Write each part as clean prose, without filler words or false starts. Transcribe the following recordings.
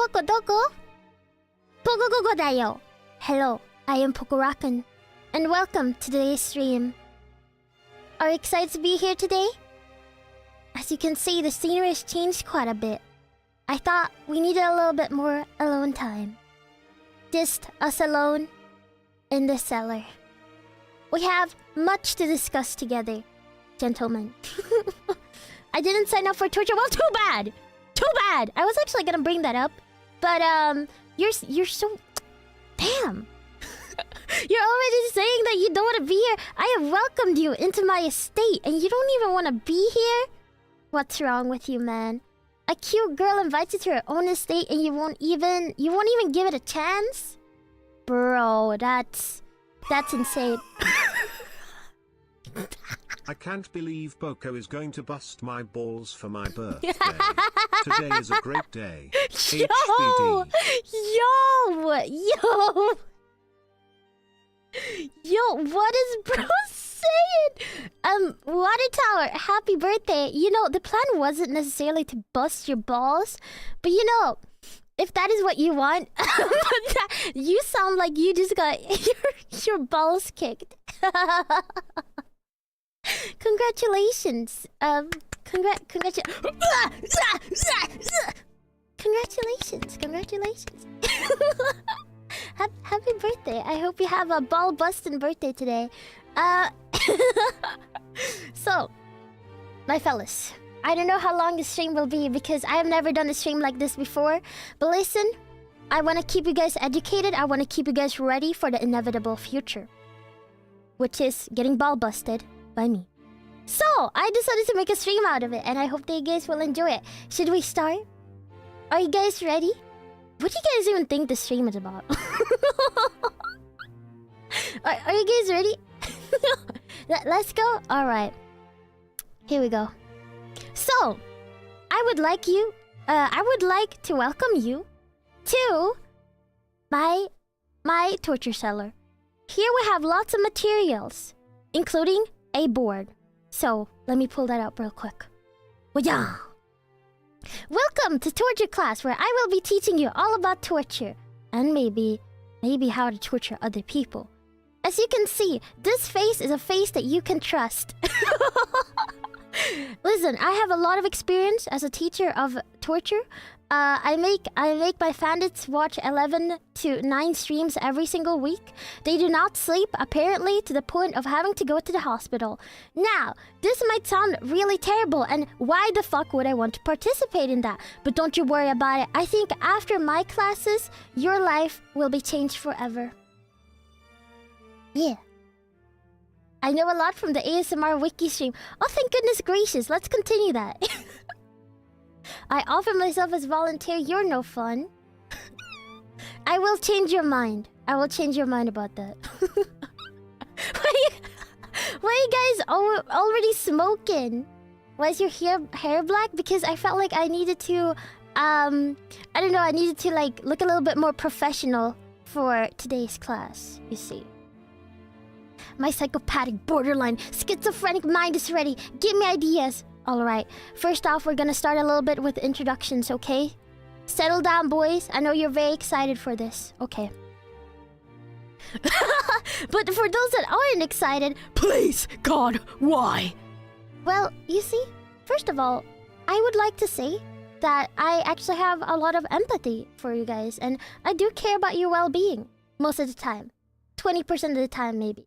Poko doko? Poko gogo da yo. Hello, I am Poko Rakun, and welcome to today's stream. Are you excited to be here today? As you can see, the scenery has changed quite a bit. I thought we needed a little bit more alone time. Just us alone in the cellar. We have much to discuss together, gentlemen. I didn't sign up for torture. Well, too bad! Too bad! I was actually gonna bring that up. But, you're so... Damn! You're already saying that you don't want to be here. I have welcomed you into my estate, and you don't even want to be here? What's wrong with you, man? A cute girl invites you to her own estate, and you won't even give it a chance? Bro, that's insane. I can't believe Poko is going to bust my balls for my birthday. Today is a great day. Yo! HBD. Yo! Yo, what is bro saying? Water Tower, happy birthday. You know, the plan wasn't necessarily to bust your balls, but you know, if that is what you want, you sound like you just got your balls kicked. Congratulations. Congratulations. Happy birthday. I hope you have a ball-busting birthday today. So, my fellas, I don't know how long this stream will be because I have never done a stream like this before. But listen, I want to keep you guys educated. I want to keep you guys ready for the inevitable future, which is getting ball-busted by me. So, I decided to make a stream out of it, and I hope that you guys will enjoy it. Should we start? Are you guys ready? What do you guys even think the stream is about? Are you guys ready? Let's go? Alright. Here we go. So, I would like to welcome you to my torture cellar. Here we have lots of materials, including a board. So, let me pull that up real quick. Well, welcome to torture class, where I will be teaching you all about torture and maybe how to torture other people. As you can see, this face is a face that you can trust. Listen, I have a lot of experience as a teacher of torture. I make my bandits watch 11 to 9 streams every single week. They do not sleep, apparently, to the point of having to go to the hospital. Now, this might sound really terrible, and why the fuck would I want to participate in that? But don't you worry about it. I think after my classes, your life will be changed forever. Yeah. I know a lot from the ASMR wiki stream. Oh, thank goodness gracious. Let's continue that. I offer myself as volunteer. You're no fun. I will change your mind. I will change your mind about that. Why are you guys already smoking? Why is your hair black? Because I felt like I needed to... I don't know. I needed to like look a little bit more professional for today's class, you see. My psychopathic, borderline, schizophrenic mind is ready. Give me ideas. Alright, first off, we're gonna start a little bit with introductions, okay? Settle down, boys. I know you're very excited for this. Okay. But for those that aren't excited, please, God, why? Well, you see, first of all, I would like to say that I actually have a lot of empathy for you guys, and I do care about your well-being most of the time. 20% of the time, maybe.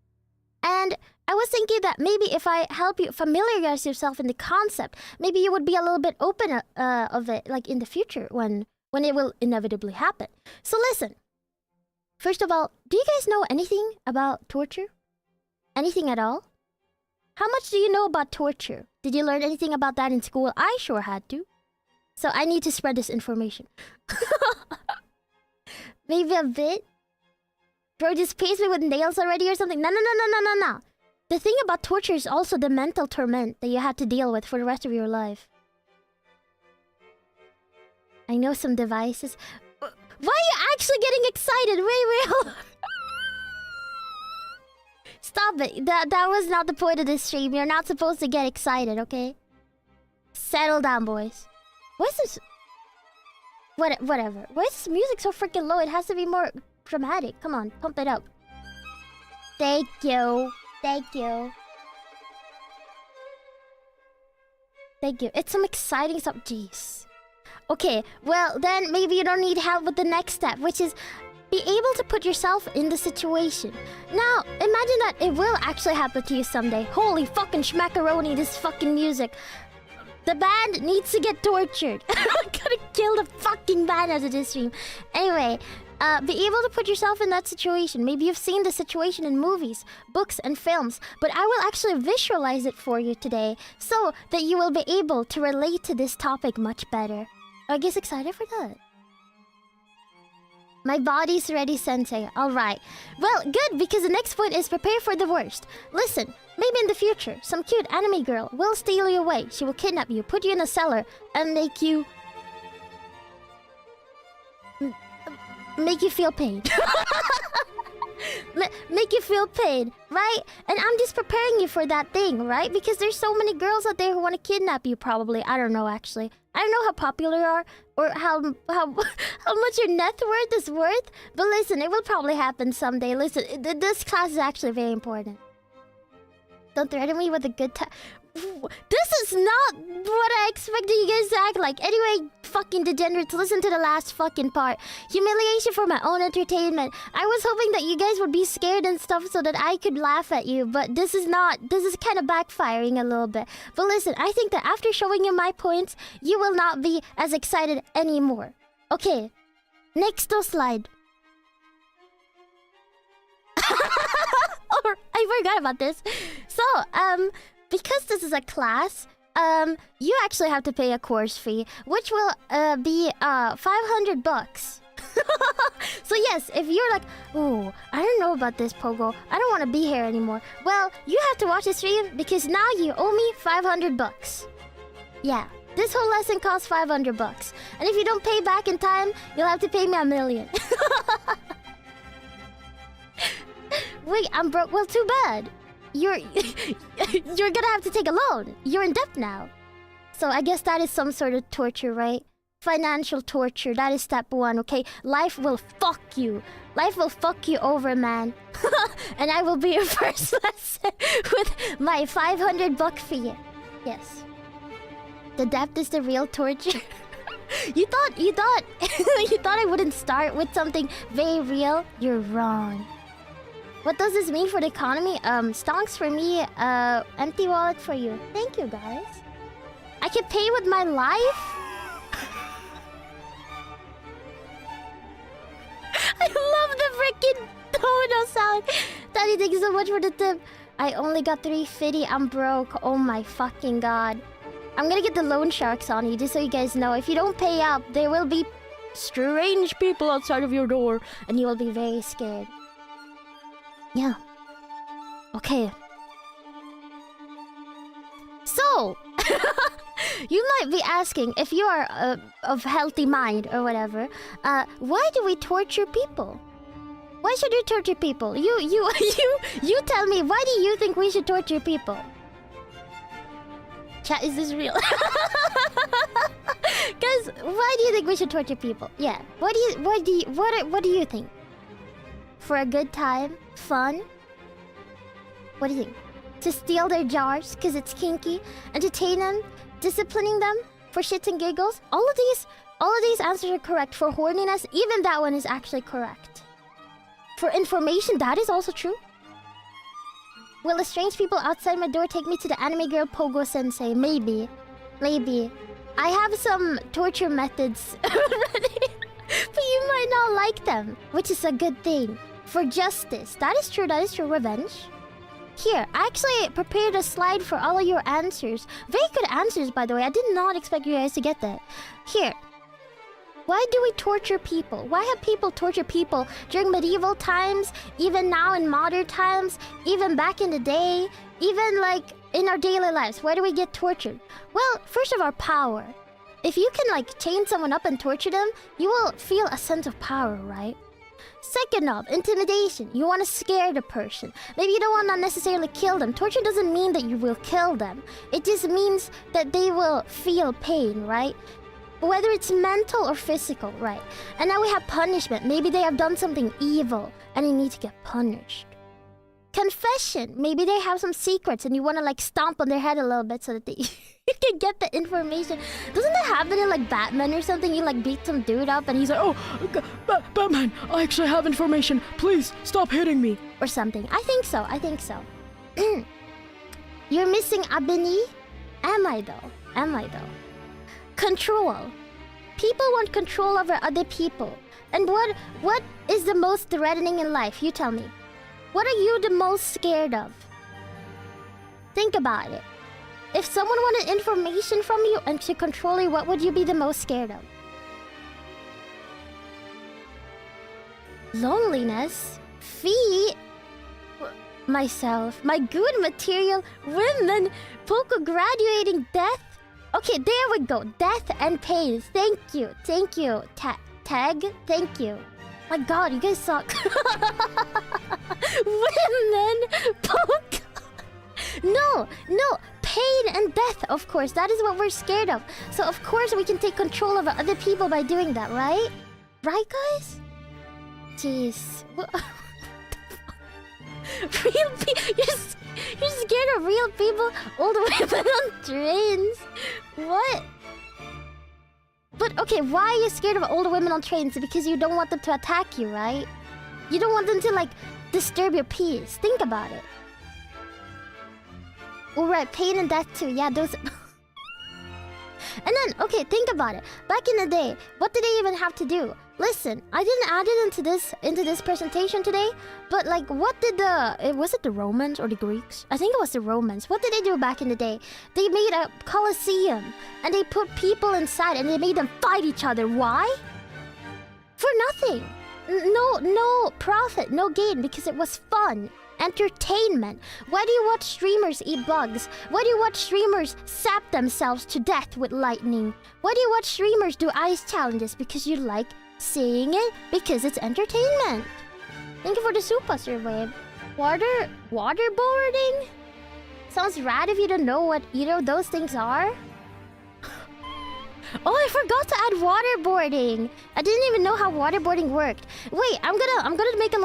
And I was thinking that maybe if I help you familiarize yourself in the concept, maybe you would be a little bit open of it, like in the future when it will inevitably happen. So listen, first of all, do you guys know anything about torture? Anything at all? How much do you know about torture? Did you learn anything about that in school? I sure had to. So I need to spread this information. Maybe a bit? Bro, just paste me with nails already or something? No. The thing about torture is also the mental torment that you have to deal with for the rest of your life. I know some devices. Why are you actually getting excited? Wait. Stop it. That was not the point of this stream. You're not supposed to get excited, okay? Settle down, boys. What is this? Whatever. Why is this music so freaking low? It has to be more dramatic. Come on, pump it up. Thank you. Thank you. Thank you. It's some exciting stuff. Jeez. Okay, well then maybe you don't need help with the next step, which is be able to put yourself in the situation. Now, imagine that it will actually happen to you someday. Holy fucking schmackaroni, this fucking music. The band needs to get tortured. I'm gonna kill the fucking band after this stream. Anyway, be able to put yourself in that situation. Maybe you've seen the situation in movies, books, and films, but I will actually visualize it for you today so that you will be able to relate to this topic much better. Are you guys excited for that? My body's ready, Sensei. Alright. Well, good, because the next point is prepare for the worst. Listen, maybe in the future, some cute anime girl will steal you away. She will kidnap you, put you in a cellar, and make you feel pain. Make you feel pain, right? And I'm just preparing you for that thing, right? Because there's so many girls out there who want to kidnap you, probably. I don't know, actually. I don't know how popular you are or how much your net worth is worth. But listen, it will probably happen someday. Listen, this class is actually very important. Don't threaten me with a good time. This is not what I expected you guys to act like. Anyway, fucking degenerates, listen to the last fucking part. Humiliation for my own entertainment. I was hoping that you guys would be scared and stuff so that I could laugh at you, but this is kind of backfiring a little bit. But listen, I think that after showing you my points, you will not be as excited anymore. Okay, next slide. Oh, I forgot about this. So, because this is a class, you actually have to pay a course fee, which will be $500. So yes, if you're like, oh, I don't know about this, Pogo, I don't want to be here anymore. Well, you have to watch the stream because now you owe me $500. Yeah, this whole lesson costs $500, and if you don't pay back in time, you'll have to pay me $1 million. Wait, I'm broke. Well, too bad. You're gonna have to take a loan. You're in debt now. So I guess that is some sort of torture, right? Financial torture. That is step 1, okay? Life will fuck you. Life will fuck you over, man. And I will be your first lesson with my $500 fee. Yes. The debt is the real torture. You thought you thought I wouldn't start with something very real? You're wrong. What does this mean for the economy? Stonks for me, empty wallet for you. Thank you, guys. I can pay with my life? I love the freaking domino sound. Daddy, thank you so much for the tip. I only got $350. I'm broke. Oh my fucking god. I'm gonna get the loan sharks on you, just so you guys know. If you don't pay up, there will be strange people outside of your door, and you will be very scared. Yeah. Okay. So, you might be asking, if you are of healthy mind or whatever, why do we torture people? Why should we torture people? You tell me, why do you think we should torture people? Chat, is this real? Guys, why do you think we should torture people? Yeah. What do you think? For a good time? Fun? What do you think? To steal their jars because it's kinky? Entertain them? Disciplining them? For shits and giggles? All of these answers are correct. For horniness, even that one is actually correct. For information, that is also true. Will the strange people outside my door take me to the anime girl Pogo Sensei? Maybe. Maybe. I have some torture methods ready. But you might not like them, which is a good thing. For justice. That is true, Revenge. Here, I actually prepared a slide for all of your answers. Very good answers, by the way. I did not expect you guys to get that. Here. Why do we torture people? Why have people tortured people during medieval times, even now in modern times, even back in the day, even like in our daily lives? Why do we get tortured? Well, first of all, power. If you can like chain someone up and torture them, you will feel a sense of power, right? Second off, intimidation. You want to scare the person. Maybe you don't want to necessarily kill them. Torture doesn't mean that you will kill them. It just means that they will feel pain, right? Whether it's mental or physical, right? And now we have punishment. Maybe they have done something evil and they need to get punished. Confession. Maybe they have some secrets and you want to like stomp on their head a little bit so that they you can get the information. Doesn't that happen in like Batman or something? You like beat some dude up and he's like, oh, Batman, I actually have information. Please stop hitting me. Or something. I think so. I think so. You're missing Abini? Am I though? Am I though? Control. People want control over other people. And what is the most threatening in life? You tell me. What are you the most scared of? Think about it. If someone wanted information from you and to control you, what would you be the most scared of? Loneliness? Feet? Myself. My good material? Women? Poko graduating? Death? Okay, there we go. Death and pain. Thank you. Thank you. Tag? Thank you. My god, you guys suck. Women! Poko! No! Pain and death, of course. That is what we're scared of. So, of course, we can take control over other people by doing that, right? Right, guys? Jeez. Real people? You're scared of real people? Old women on trains? What? But, okay, why are you scared of older women on trains? Because you don't want them to attack you, right? You don't want them to, like, disturb your peace. Think about it. Alright, pain and death too. Yeah, those... And then, okay, think about it. Back in the day, what did they even have to do? Listen, I didn't add it into this presentation today, but like, what did was it the Romans or the Greeks? I think it was the Romans. What did they do back in the day? They made a Colosseum, and they put people inside, and they made them fight each other. Why? For nothing. No profit, no gain, because it was fun. Entertainment. Why do you watch streamers eat bugs? Why do you watch streamers sap themselves to death with lightning? Why do you watch streamers do ice challenges? Because you like seeing it? Because it's entertainment. Thank you for the super survey. Waterboarding? Sounds rad if you don't know what either of those things are. Oh, I forgot to add waterboarding. I didn't even know how waterboarding worked. Wait, I'm gonna make a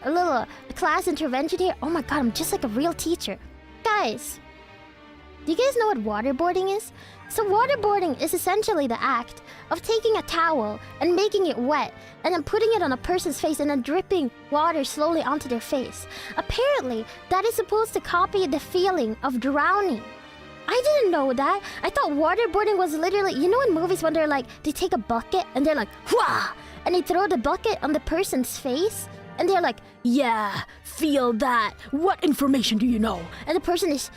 little class intervention here. Oh my god, I'm just like a real teacher. Guys, do you guys know what waterboarding is? So waterboarding is essentially the act of taking a towel and making it wet and then putting it on a person's face and then dripping water slowly onto their face. Apparently, that is supposed to copy the feeling of drowning. I didn't know that. I thought waterboarding was literally... You know in movies when they're like... They take a bucket and they're like... Wah! And they throw the bucket on the person's face. And they're like... Yeah, feel that. What information do you know? And the person is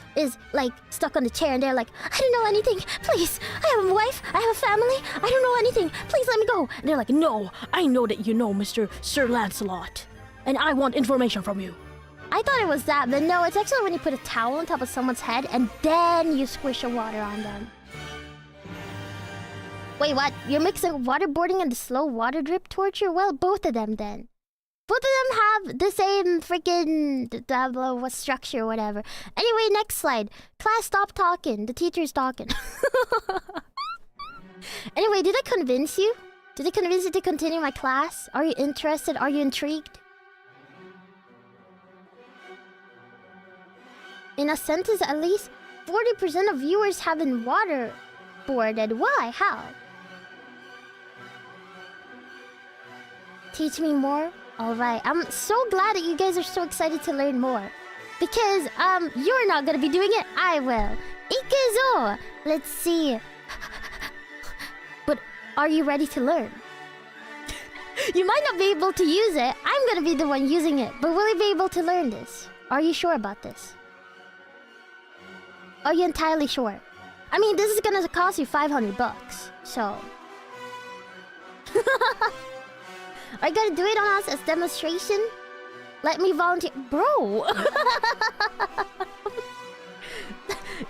like stuck on the chair and they're like... I don't know anything. Please. I have a wife. I have a family. I don't know anything. Please let me go. And they're like... No, I know that you know, Mr. Sir Lancelot. And I want information from you. I thought it was that, but no, it's actually when you put a towel on top of someone's head and then you squish the water on them. Wait, what? You're mixing waterboarding and the slow water drip torture? Well, both of them then. Both of them have the same freaking what structure or whatever. Anyway, next slide. Class, stop talking. The teacher's talking. Anyway, did I convince you? Did I convince you to continue my class? Are you interested? Are you intrigued? In a sentence, at least 40% of viewers have been waterboarded. Why? How? Teach me more? Alright, I'm so glad that you guys are so excited to learn more. Because, you're not gonna be doing it, I will. Ikezo! Let's see. But are you ready to learn? You might not be able to use it. I'm gonna be the one using it. But will you be able to learn this? Are you sure about this? Are you entirely sure? I mean, this is gonna cost you $500, so... Are you gonna do it on us as demonstration? Let me volunteer... Bro!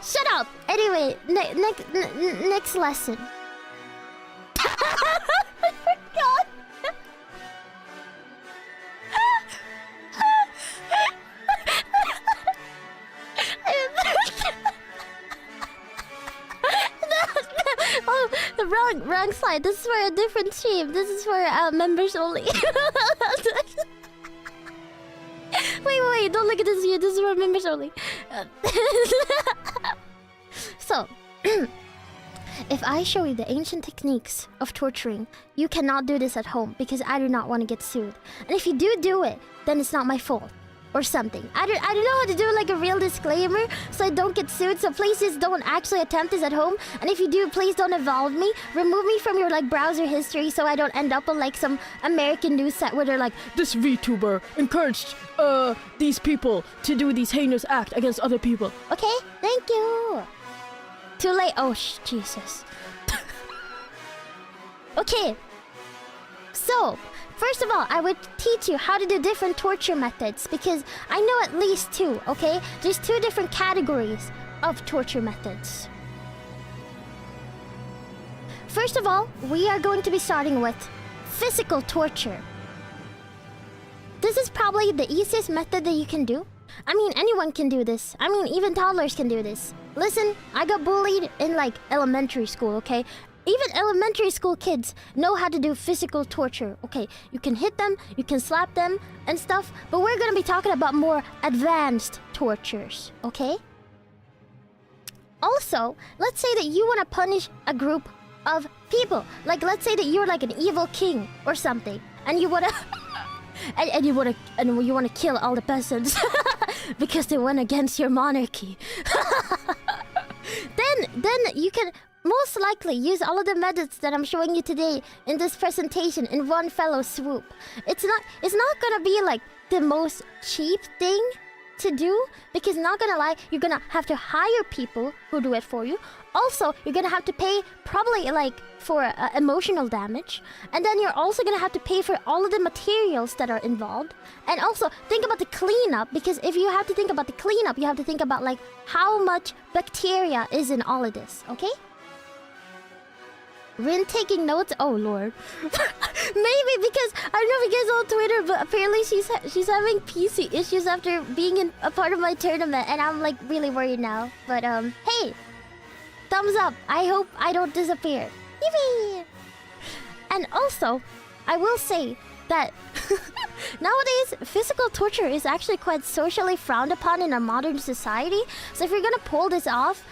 Shut up! Anyway, next lesson. I forgot! Oh, the wrong slide. This is for a different stream. This is for members only. Wait. Don't look at this here. This is for members only. So, if I show you the ancient techniques of torturing, you cannot do this at home because I do not want to get sued. And if you do it, then it's not my fault. Or something. I don't know how to do like a real disclaimer so I don't get sued. So please just don't actually attempt this at home. And if you do, please don't involve me. Remove me from your like browser history so I don't end up on like some American news set where they're like, this VTuber encouraged these people to do these heinous acts against other people. okay, thank you. Too late. Oh, Jesus. Okay. So, first of all, I would teach you how to do different torture methods because I know at least two, okay? There's two different categories of torture methods. First of all, we are going to be starting with physical torture. This is probably the easiest method that you can do. I mean, anyone can do this. I mean, even toddlers can do this. Listen, I got bullied in like elementary school, okay? Even elementary school kids know how to do physical torture. Okay, you can hit them, you can slap them and stuff, but we're gonna be talking about more advanced tortures, okay? Also, let's say that you want to punish a group of people. Like, let's say that you're like an evil king or something, and you wanna and you wanna kill all the peasants because they went against your monarchy. Then you can most likely use all of the methods that I'm showing you today in this presentation in one fellow swoop. It's not gonna be like the most cheap thing to do because not gonna lie, you're gonna have to hire people who do it for you. Also, you're gonna have to pay probably like for emotional damage, and then you're also gonna have to pay for all of the materials that are involved. And also think about the cleanup, because if you have to think about the cleanup, you have to think about like how much bacteria is in all of this, okay? Rin taking notes? Oh lord. Maybe because I don't know if you guys are on Twitter, but apparently she's having PC issues after being in a part of my tournament, and I'm like really worried now. But hey, thumbs up. I hope I don't disappear. Yippee! And also, I will say that nowadays physical torture is actually quite socially frowned upon in our modern society. So if you're gonna pull this off,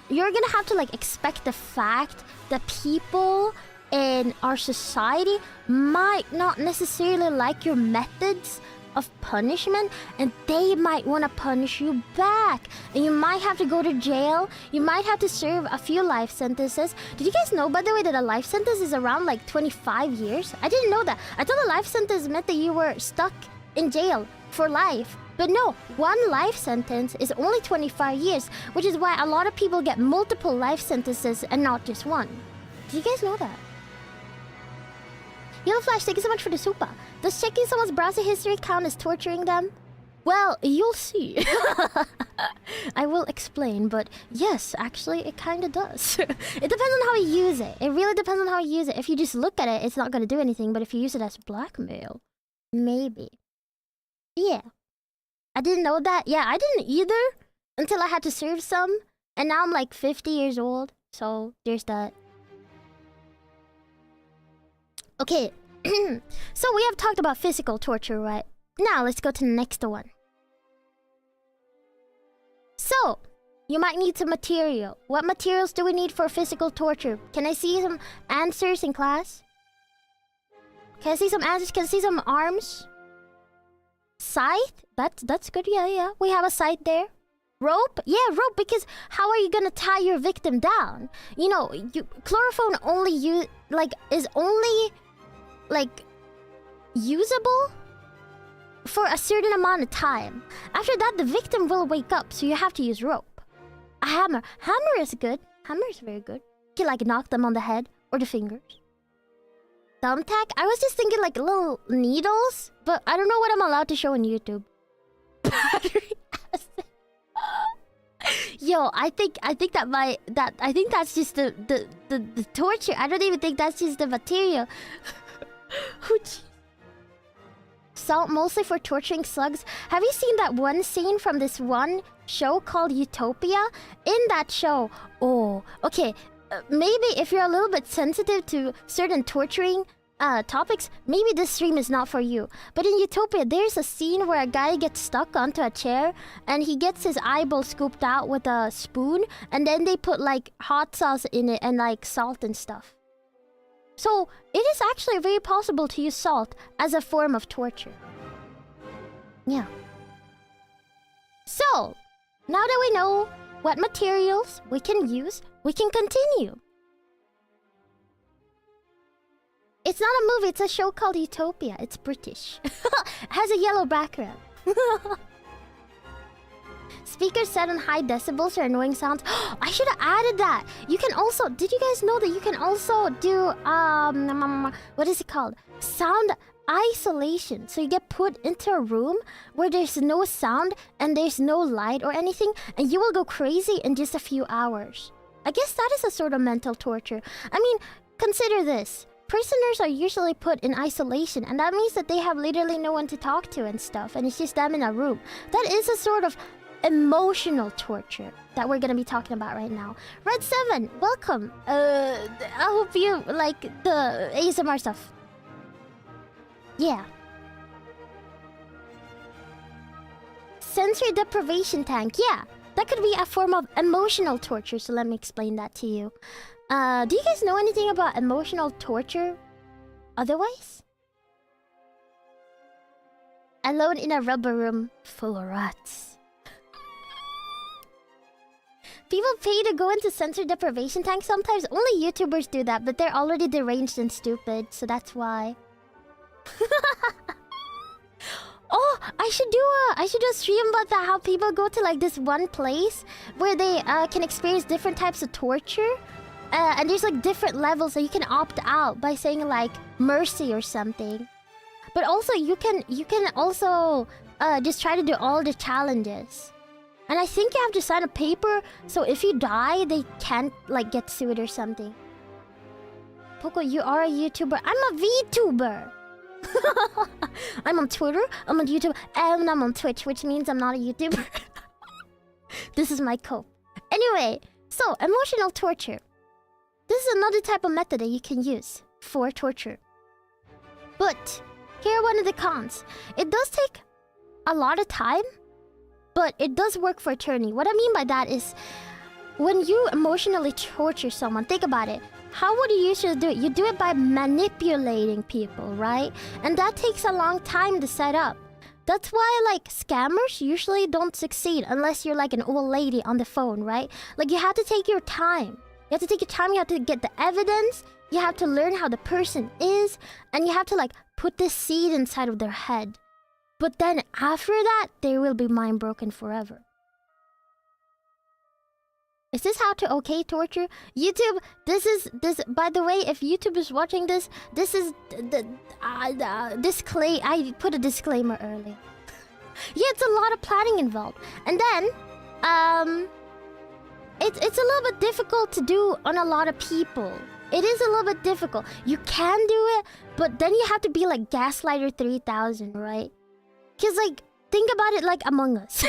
you're gonna have to like expect the fact that people in our society might not necessarily like your methods of punishment, and they might want to punish you back, and you might have to go to jail. You might have to serve a few life sentences. Did you guys know, by the way, that a life sentence is around like 25 years? I didn't know that. I thought a life sentence meant that you were stuck in jail for life. But no, one life sentence is only 25 years, which is why a lot of people get multiple life sentences and not just one. Did you guys know that? Yellow Flash, thank you so much for the super. Does checking someone's browser history count as torturing them? Well, you'll see. I will explain, but yes, actually, it kind of does. It depends on how you use it. It really depends on how you use it. If you just look at it, it's not going to do anything, but if you use it as blackmail, maybe. Yeah. I didn't know that. Yeah, I didn't either until I had to serve some. And now I'm like 50 years old. So there's that. Okay. So we have talked about physical torture, right? Now let's go to the next one. So, you might need some material. What materials do we need for physical torture? Can I see some answers in class? Can I see some answers? Can I see some arms? Scythe? That's good. Yeah. We have a scythe there. Rope? Yeah, rope, because how are you gonna tie your victim down? You know, chloroform only is only usable for a certain amount of time. After that, the victim will wake up, so you have to use rope. A hammer. Hammer is good. Hammer is very good. You can knock them on the head or the fingers. Thumbtack? I was just thinking like little needles, but I don't know what I'm allowed to show on YouTube. Battery acid. Yo, I think that's just the torture. I don't even think that's just the material. Oh, geez. Salt mostly for torturing slugs. Have you seen that one scene from this one show called Utopia? In that show, oh, okay. maybe if you're a little bit sensitive to certain torturing topics, maybe this stream is not for you. But in Utopia, there's a scene where a guy gets stuck onto a chair and he gets his eyeball scooped out with a spoon, and then they put like hot sauce in it and like salt and stuff. So it is actually very possible to use salt as a form of torture. Yeah. So, now that we know what materials we can use, we can continue. It's not a movie, it's a show called Utopia. It's British. It has a yellow background. Speakers set on high decibels or annoying sounds. I should have added that. You can also, did you guys know that you can also do, what is it called? Sound isolation. So you get put into a room where there's no sound and there's no light or anything, and you will go crazy in just a few hours. I guess that is a sort of mental torture. I mean, consider this. Prisoners are usually put in isolation, and that means that they have literally no one to talk to and stuff, and it's just them in a room. That is a sort of emotional torture that we're gonna be talking about right now. Red 7, welcome. I hope you like the ASMR stuff. Yeah. Sensory deprivation tank. Yeah, that could be a form of emotional torture, so let me explain that to you. Do you guys know anything about emotional torture otherwise? Alone in a rubber room full of rats. People pay to go into sensory deprivation tanks sometimes. Only YouTubers do that, but they're already deranged and stupid, so that's why. Oh, I should do a stream about that, how people go to like this one place where they can experience different types of torture. And there's like different levels that you can opt out by saying like mercy or something. But also you can also just try to do all the challenges. And I think you have to sign a paper, so if you die, they can't like get sued or something. Poko, you are a YouTuber. I'm a VTuber. I'm on Twitter, I'm on YouTube, and I'm on Twitch, which means I'm not a YouTuber. This is my cope. Anyway, so emotional torture. This is another type of method that you can use for torture. But here are one of the cons. It does take a lot of time, but it does work for eternity. What I mean by that is when you emotionally torture someone, think about it. How would you usually do it? You do it by manipulating people, right? And that takes a long time to set up. That's why, like, scammers usually don't succeed unless you're like an old lady on the phone, right? Like, you have to take your time. You have to take your time, you have to get the evidence, you have to learn how the person is, and you have to, like, put this seed inside of their head. But then after that, they will be mind broken forever. Is this how to okay torture? YouTube, this, by the way, if YouTube is watching this, this is I put a disclaimer early. Yeah, it's a lot of planning involved. And then, it's a little bit difficult to do on a lot of people. It is a little bit difficult. You can do it, but then you have to be like Gaslighter 3000, right? Because, like, think about it like Among Us.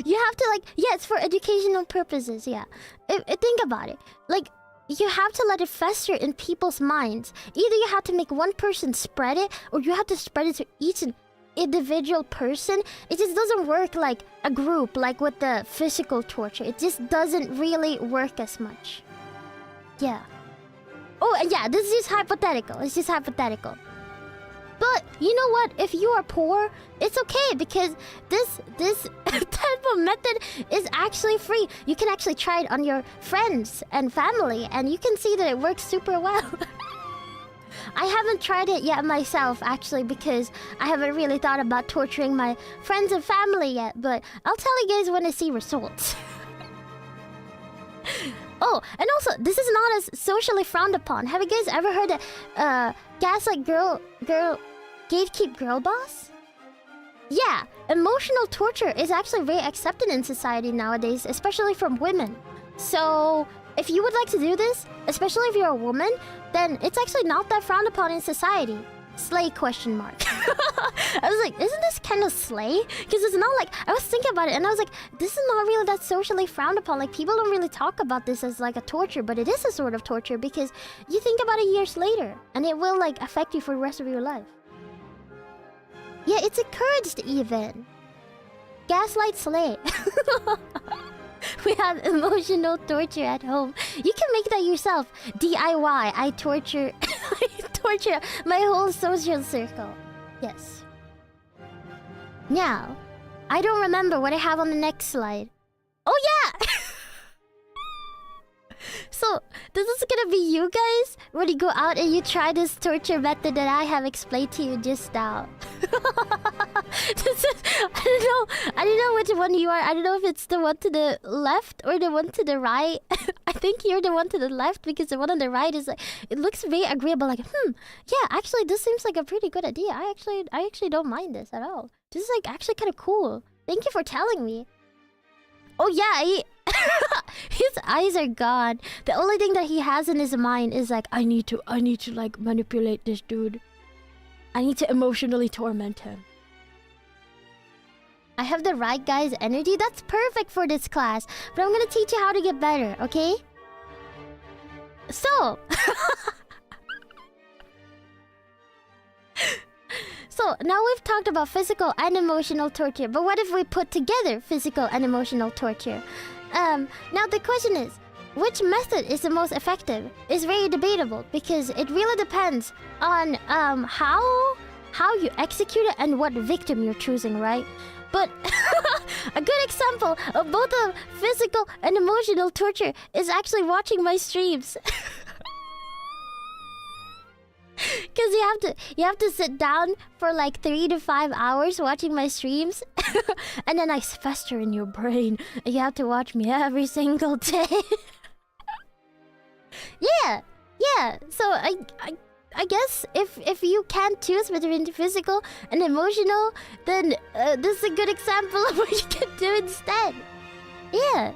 You have to, like, yeah, it's for educational purposes, yeah. Think about it. Like, you have to let it fester in people's minds. Either you have to make one person spread it, or you have to spread it to each individual person. It just doesn't work like a group, like with the physical torture. It just doesn't really work as much. Yeah. Oh, yeah, this is just hypothetical. It's just hypothetical. But you know what? If you are poor, it's okay because this type of method is actually free. You can actually try it on your friends and family, and you can see that it works super well. I haven't tried it yet myself, actually, because I haven't really thought about torturing my friends and family yet, but I'll tell you guys when I see results. Oh, and also, this is not as socially frowned upon. Have you guys ever heard that gaslight girl gatekeep girl boss? Yeah, emotional torture is actually very accepted in society nowadays, especially from women. So, if you would like to do this, especially if you're a woman, then it's actually not that frowned upon in society. Slay question mark. I was like, isn't this kind of slay? Because it's not like, I was thinking about it and I was like, this is not really that socially frowned upon. Like, people don't really talk about this as like a torture, but it is a sort of torture because you think about it years later and it will like affect you for the rest of your life. Yeah, it's encouraged even. Gaslight slay. We have emotional torture at home. You can make that yourself. DIY. I torture my whole social circle. Yes. Now, I don't remember what I have on the next slide. Oh yeah! So, this is gonna be you guys when you go out and you try this torture method that I have explained to you just now. I don't know which one you are. I don't know if it's the one to the left or the one to the right. I think you're the one to the left because the one on the right is like, it looks very agreeable. Like, yeah, actually, this seems like a pretty good idea. I actually don't mind this at all. This is like actually kind of cool. Thank you for telling me. Oh yeah, his eyes are gone. The only thing that he has in his mind is like, I need to like manipulate this dude. I need to emotionally torment him. I have the right guy's energy. That's perfect for this class. But I'm gonna teach you how to get better, okay? So... So, now we've talked about physical and emotional torture. But what if we put together physical and emotional torture? Now the question is, which method is the most effective? It's very debatable because it really depends on how you execute it and what victim you're choosing, right? But a good example of both the physical and emotional torture is actually watching my streams. Because you have to sit down for like 3 to 5 hours watching my streams, and then I fester in your brain. And you have to watch me every single day. yeah. So I guess if you can't choose between physical and emotional, then this is a good example of what you can do instead. Yeah.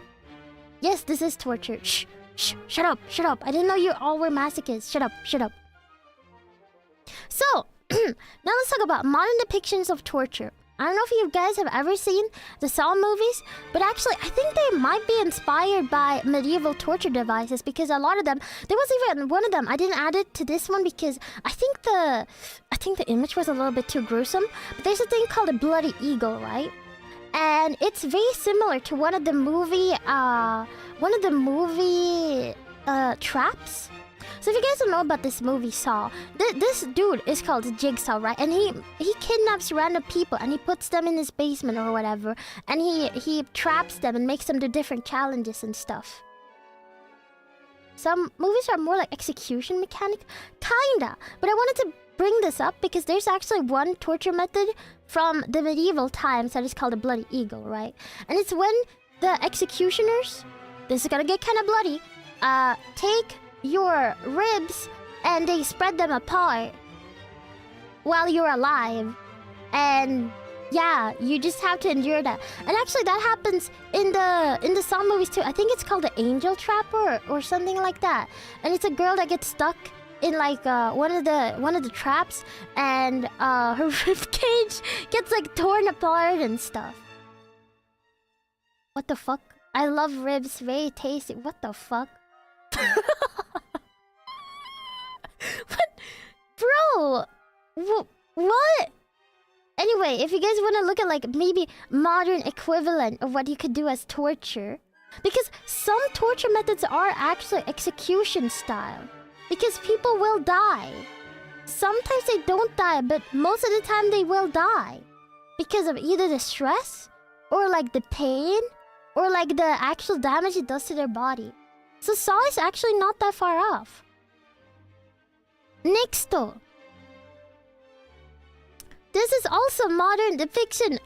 Yes, this is torture. Shh. Shut up. I didn't know you all were masochists. Shut up. So, now let's talk about modern depictions of torture. I don't know if you guys have ever seen the Saw movies, but actually I think they might be inspired by medieval torture devices because a lot of them, there was even one of them, I didn't add it to this one because I think the image was a little bit too gruesome, but there's a thing called a bloody eagle, right? And it's very similar to one of the movie traps. So if you guys don't know about this movie Saw, this dude is called Jigsaw, right? And he kidnaps random people and he puts them in his basement or whatever, and he traps them and makes them do different challenges and stuff. Some movies are more like execution mechanic, kinda. But I wanted to bring this up because there's actually one torture method from the medieval times that is called a bloody eagle, right? And it's when the executioners, this is gonna get kind of bloody, take your ribs and they spread them apart while you're alive, and yeah, you just have to endure that. And actually that happens in the Saw movies too. I think it's called the angel trapper or something like that, and it's a girl that gets stuck in like one of the traps, and her rib cage gets like torn apart and stuff. What the fuck? I love ribs, very tasty. What the fuck? What? Bro! What? Anyway, if you guys want to look at like maybe modern equivalent of what you could do as torture, because some torture methods are actually execution style, because people will die. Sometimes they don't die, but most of the time they will die because of either the stress or like the pain or like the actual damage it does to their body. So Saw is actually not that far off. Next, this is also modern depiction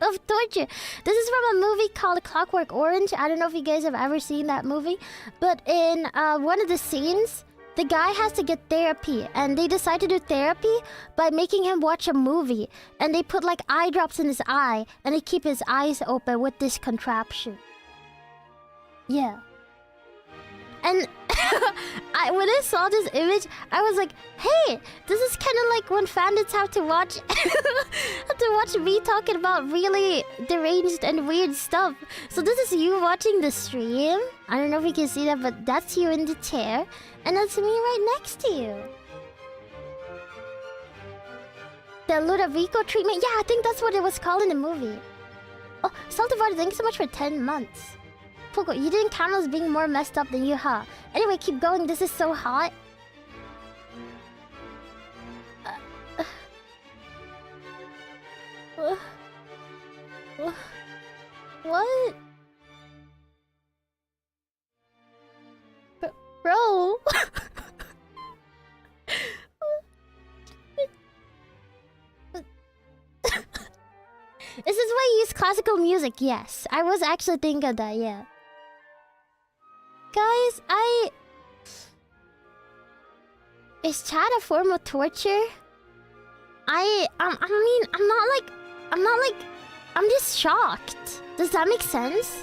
of torture. This is from a movie called Clockwork Orange. I don't know if you guys have ever seen that movie, but in one of the scenes, the guy has to get therapy, and they decide to do therapy by making him watch a movie, and they put like eye drops in his eye, and they keep his eyes open with this contraption. Yeah. And When I saw this image, I was like, hey, this is kind of like when fandits have to watch me talking about really deranged and weird stuff. So this is you watching the stream. I don't know if you can see that, but that's you in the chair, and that's me right next to you. The Ludovico treatment. Yeah, I think that's what it was called in the movie. Oh, Salted Water, thanks so much for 10 months. Poko, you didn't count us being more messed up than you, huh? Anyway, keep going. This is so hot. What? Bro? This is why you use classical music. Yes, I was actually thinking of that, yeah. Guys, is chat a form of torture? I mean, I'm just shocked. Does that make sense?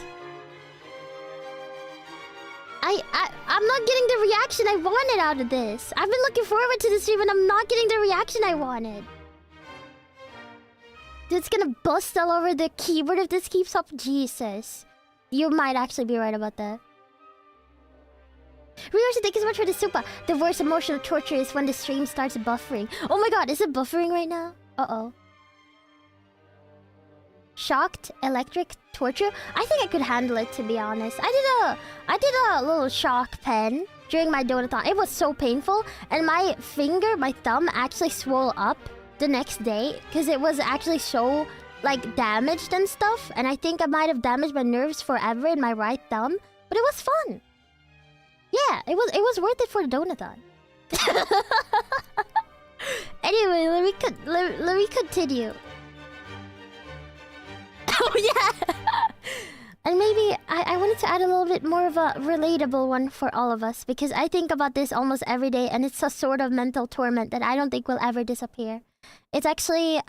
I'm not getting the reaction I wanted out of this. I've been looking forward to this stream and I'm not getting the reaction I wanted. Dude, it's gonna bust all over the keyboard if this keeps up. Jesus. You might actually be right about that. Ryoshi, thank you so much for the super. The worst emotional torture is when the stream starts buffering. Oh my god, is it buffering right now? Uh-oh. Shocked electric torture? I think I could handle it, to be honest. I did a little shock pen during my donathon. It was so painful, and my thumb actually swole up the next day because it was actually so like damaged and stuff, and I think I might have damaged my nerves forever in my right thumb, but it was fun. Yeah, it was worth it for the donathon. Anyway, let me continue. Oh yeah. And maybe I wanted to add a little bit more of a relatable one for all of us, because I think about this almost every day, and it's a sort of mental torment that I don't think will ever disappear. It's actually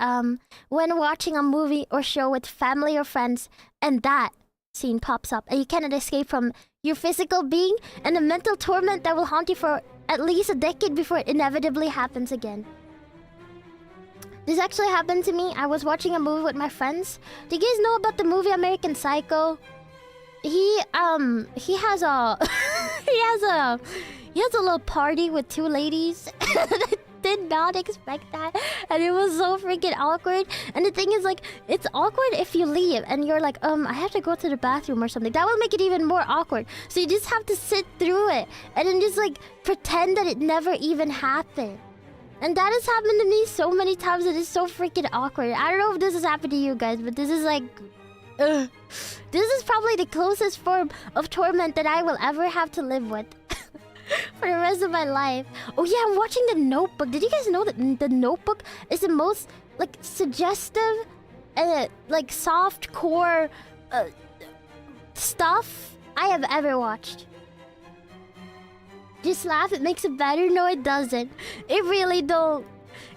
when watching a movie or show with family or friends, and that scene pops up, and you cannot escape from your physical being and the mental torment that will haunt you for at least a decade before it inevitably happens again. This actually happened to me. I was watching a movie with my friends. Do you guys know about the movie American Psycho? He has a he has a little party with two ladies. I did not expect that, and it was so freaking awkward. And the thing is, like, it's awkward if you leave and you're like, I have to go to the bathroom or something. That will make it even more awkward. So you just have to sit through it and then just like pretend that it never even happened. And that has happened to me so many times. It is so freaking awkward. I don't know if this has happened to you guys, but this is like... This is probably the closest form of torment that I will ever have to live with. For the rest of my life. Oh yeah, I'm watching The Notebook. Did you guys know that The Notebook is the most, like, suggestive and, like, soft core stuff I have ever watched? Just laugh, it makes it better. No, it doesn't. It really don't.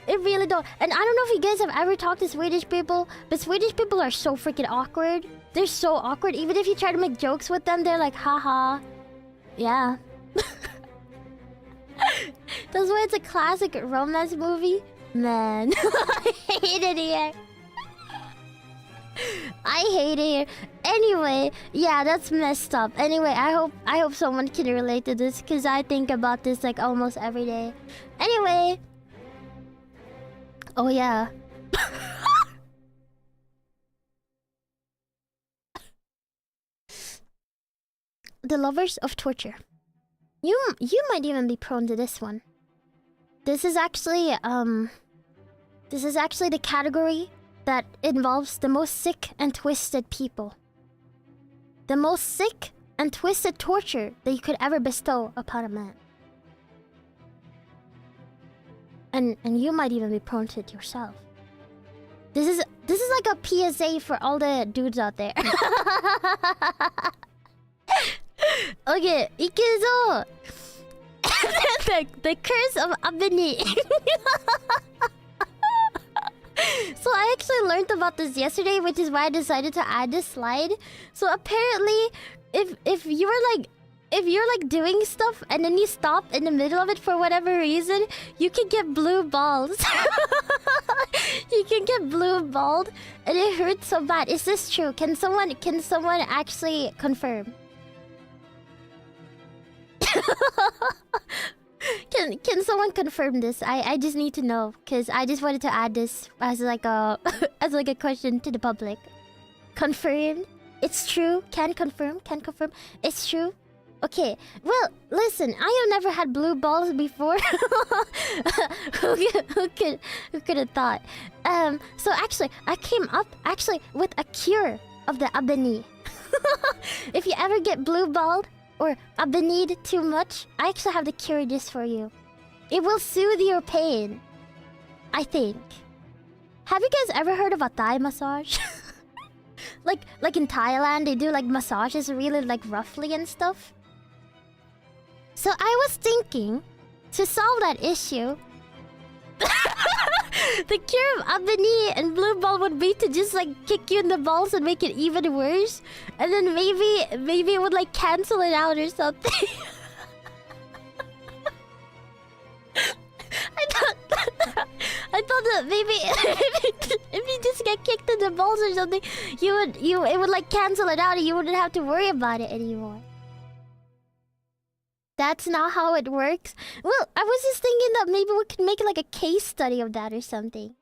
It really don't. And I don't know if you guys have ever talked to Swedish people, but Swedish people are so freaking awkward. They're so awkward. Even if you try to make jokes with them, they're like, haha. Yeah. That's why it's a classic romance movie. Man, I hate it here. I hate it here. Anyway, yeah, that's messed up. Anyway, I hope someone can relate to this, because I think about this like almost every day. Anyway. Oh yeah. The lovers of torture. You might even be prone to this one. This is actually the category that involves the most sick and twisted people. The most sick and twisted torture that you could ever bestow upon a man. And you might even be prone to it yourself. This is like a PSA for all the dudes out there. Okay, いけるぞ. the curse of Abini. So I actually learned about this yesterday, which is why I decided to add this slide. So apparently, if you were like if you're like doing stuff and then you stop in the middle of it for whatever reason, you can get blue balls. You can get blue balled and it hurts so bad. Is this true? Can someone actually confirm? Can someone confirm this? I just need to know, because I just wanted to add this as like a as like a question to the public. Confirmed? It's true. Can confirm. It's true. Okay. Well, listen. I have never had blue balls before. Who could have thought? So actually, I came up with a cure of the abeni. If you ever get blue balled or abenied too much, I actually have the cure just for you. It will soothe your pain, I think. Have you guys ever heard of a Thai massage? like in Thailand, they do like massages really like roughly and stuff. So I was thinking, to solve that issue, the cure of abeni and blue ball would be to just like kick you in the balls and make it even worse, and then maybe it would like cancel it out or something. I thought that maybe if you just get kicked in the balls or something, it would like cancel it out and you wouldn't have to worry about it anymore. That's not how it works. Well, I was just thinking that maybe we could make like a case study of that or something.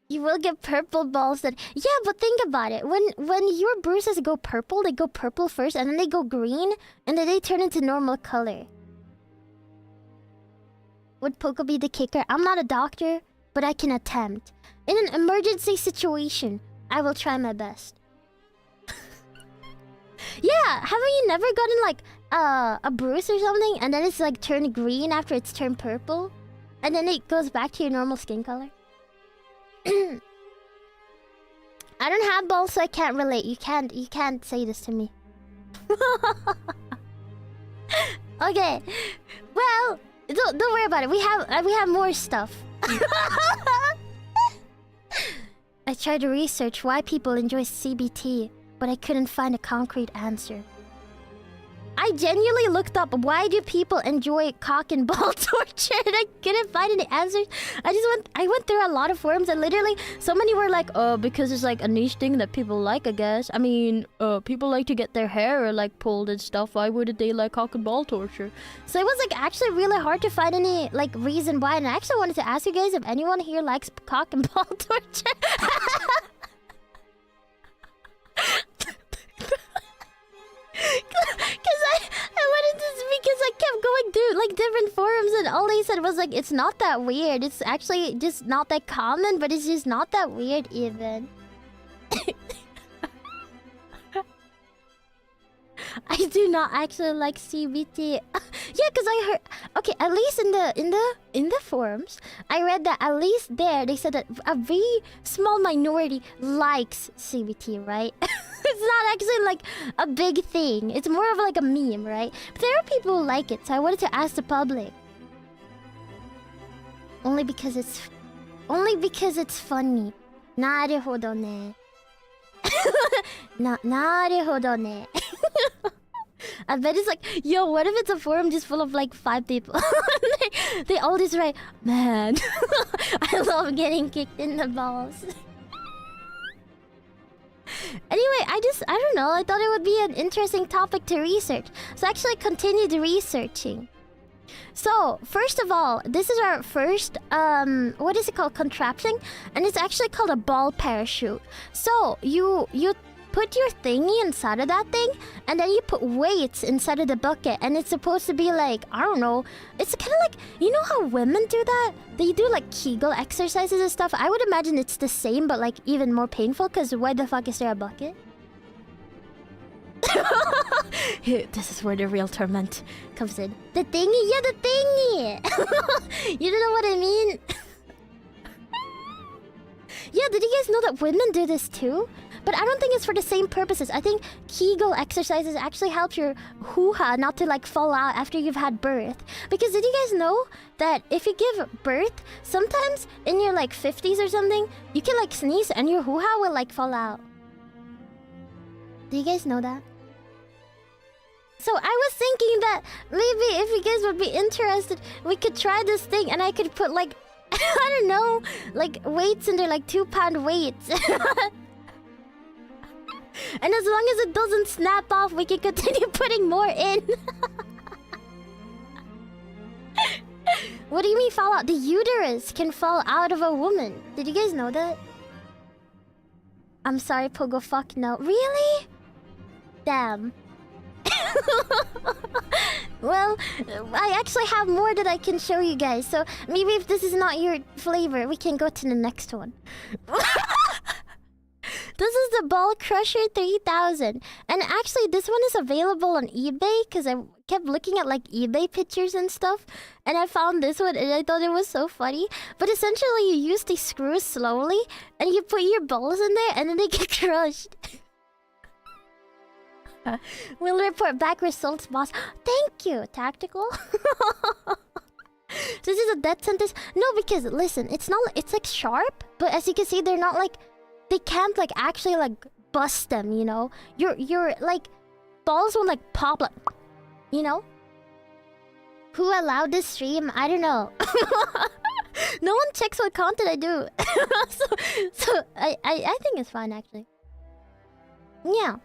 You will get purple balls then. Yeah, but think about it. When your bruises go purple, they go purple first and then they go green and then they turn into normal color. Would Poko be the kicker? I'm not a doctor, but I can attempt. In an emergency situation, I will try my best. Yeah, haven't you never gotten like a bruise or something and then it's like turned green after it's turned purple? And then it goes back to your normal skin color? I don't have balls, so I can't relate. You can't say this to me. Okay. Well, don't worry about it. We have more stuff. I tried to research why people enjoy CBT, but I couldn't find a concrete answer. I genuinely looked up why do people enjoy cock and ball torture and I couldn't find any answers. I went through a lot of forums and literally so many were like, because it's like a niche thing that people like, I guess. I mean, people like to get their hair like pulled and stuff. Why wouldn't they like cock and ball torture? So it was like actually really hard to find any like reason why. And I actually wanted to ask you guys if anyone here likes cock and ball torture. Because I kept going through like different forums and all they said was like, it's not that weird. It's actually just not that common, but it's just not that weird even. I do not actually like CBT. Yeah, because I heard, okay, at least in the forums, I read that at least there they said that a very small minority likes CBT, right? It's not actually like a big thing. It's more of like a meme, right? But there are people who like it, so I wanted to ask the public. Only because it's funny. Naruhodo ne. Naruhodo ne. I bet it's like, yo, what if it's a forum just full of like 5 people? they all just write, man, I love getting kicked in the balls. Anyway, I don't know, I thought it would be an interesting topic to research. So I actually continued researching. So, first of all, this is our first, what is it called? Contraption? And it's actually called a ball parachute. So, you put your thingy inside of that thing, and then you put weights inside of the bucket, and it's supposed to be like, I don't know, it's kind of like, you know how women do that? They do like Kegel exercises and stuff. I would imagine it's the same, but like even more painful, because why the fuck is there a bucket? This is where the real torment comes in. The thingy? Yeah, the thingy! You don't know what I mean? Yeah, did you guys know that women do this too? But I don't think it's for the same purposes. I think Kegel exercises actually help your hoo-ha not to like fall out after you've had birth. Because did you guys know that if you give birth, sometimes in your like 50s or something, you can like sneeze and your hoo-ha will like fall out. Do you guys know that? So I was thinking that maybe if you guys would be interested, we could try this thing and I could put like, I don't know, like weights in there, like 2-pound weights. And as long as it doesn't snap off, we can continue putting more in. What do you mean fall out? The uterus can fall out of a woman. Did you guys know that? I'm sorry, Pogo, fuck no. Really? Damn. Well, I actually have more that I can show you guys. So maybe if this is not your flavor, we can go to the next one. This is the Ball Crusher 3000. And actually, this one is available on eBay because I kept looking at like eBay pictures and stuff. And I found this one and I thought it was so funny. But essentially, you use these screws slowly and you put your balls in there and then they get crushed. We'll report back results, boss. Thank you, Tactical. This is a death sentence. No, because listen, it's not. It's like sharp, but as you can see, they're not like. They can't like actually like bust them. You know, your like balls will like pop like. You know. Who allowed this stream? I don't know. No one checks what content I do. so I think it's fine actually. Yeah.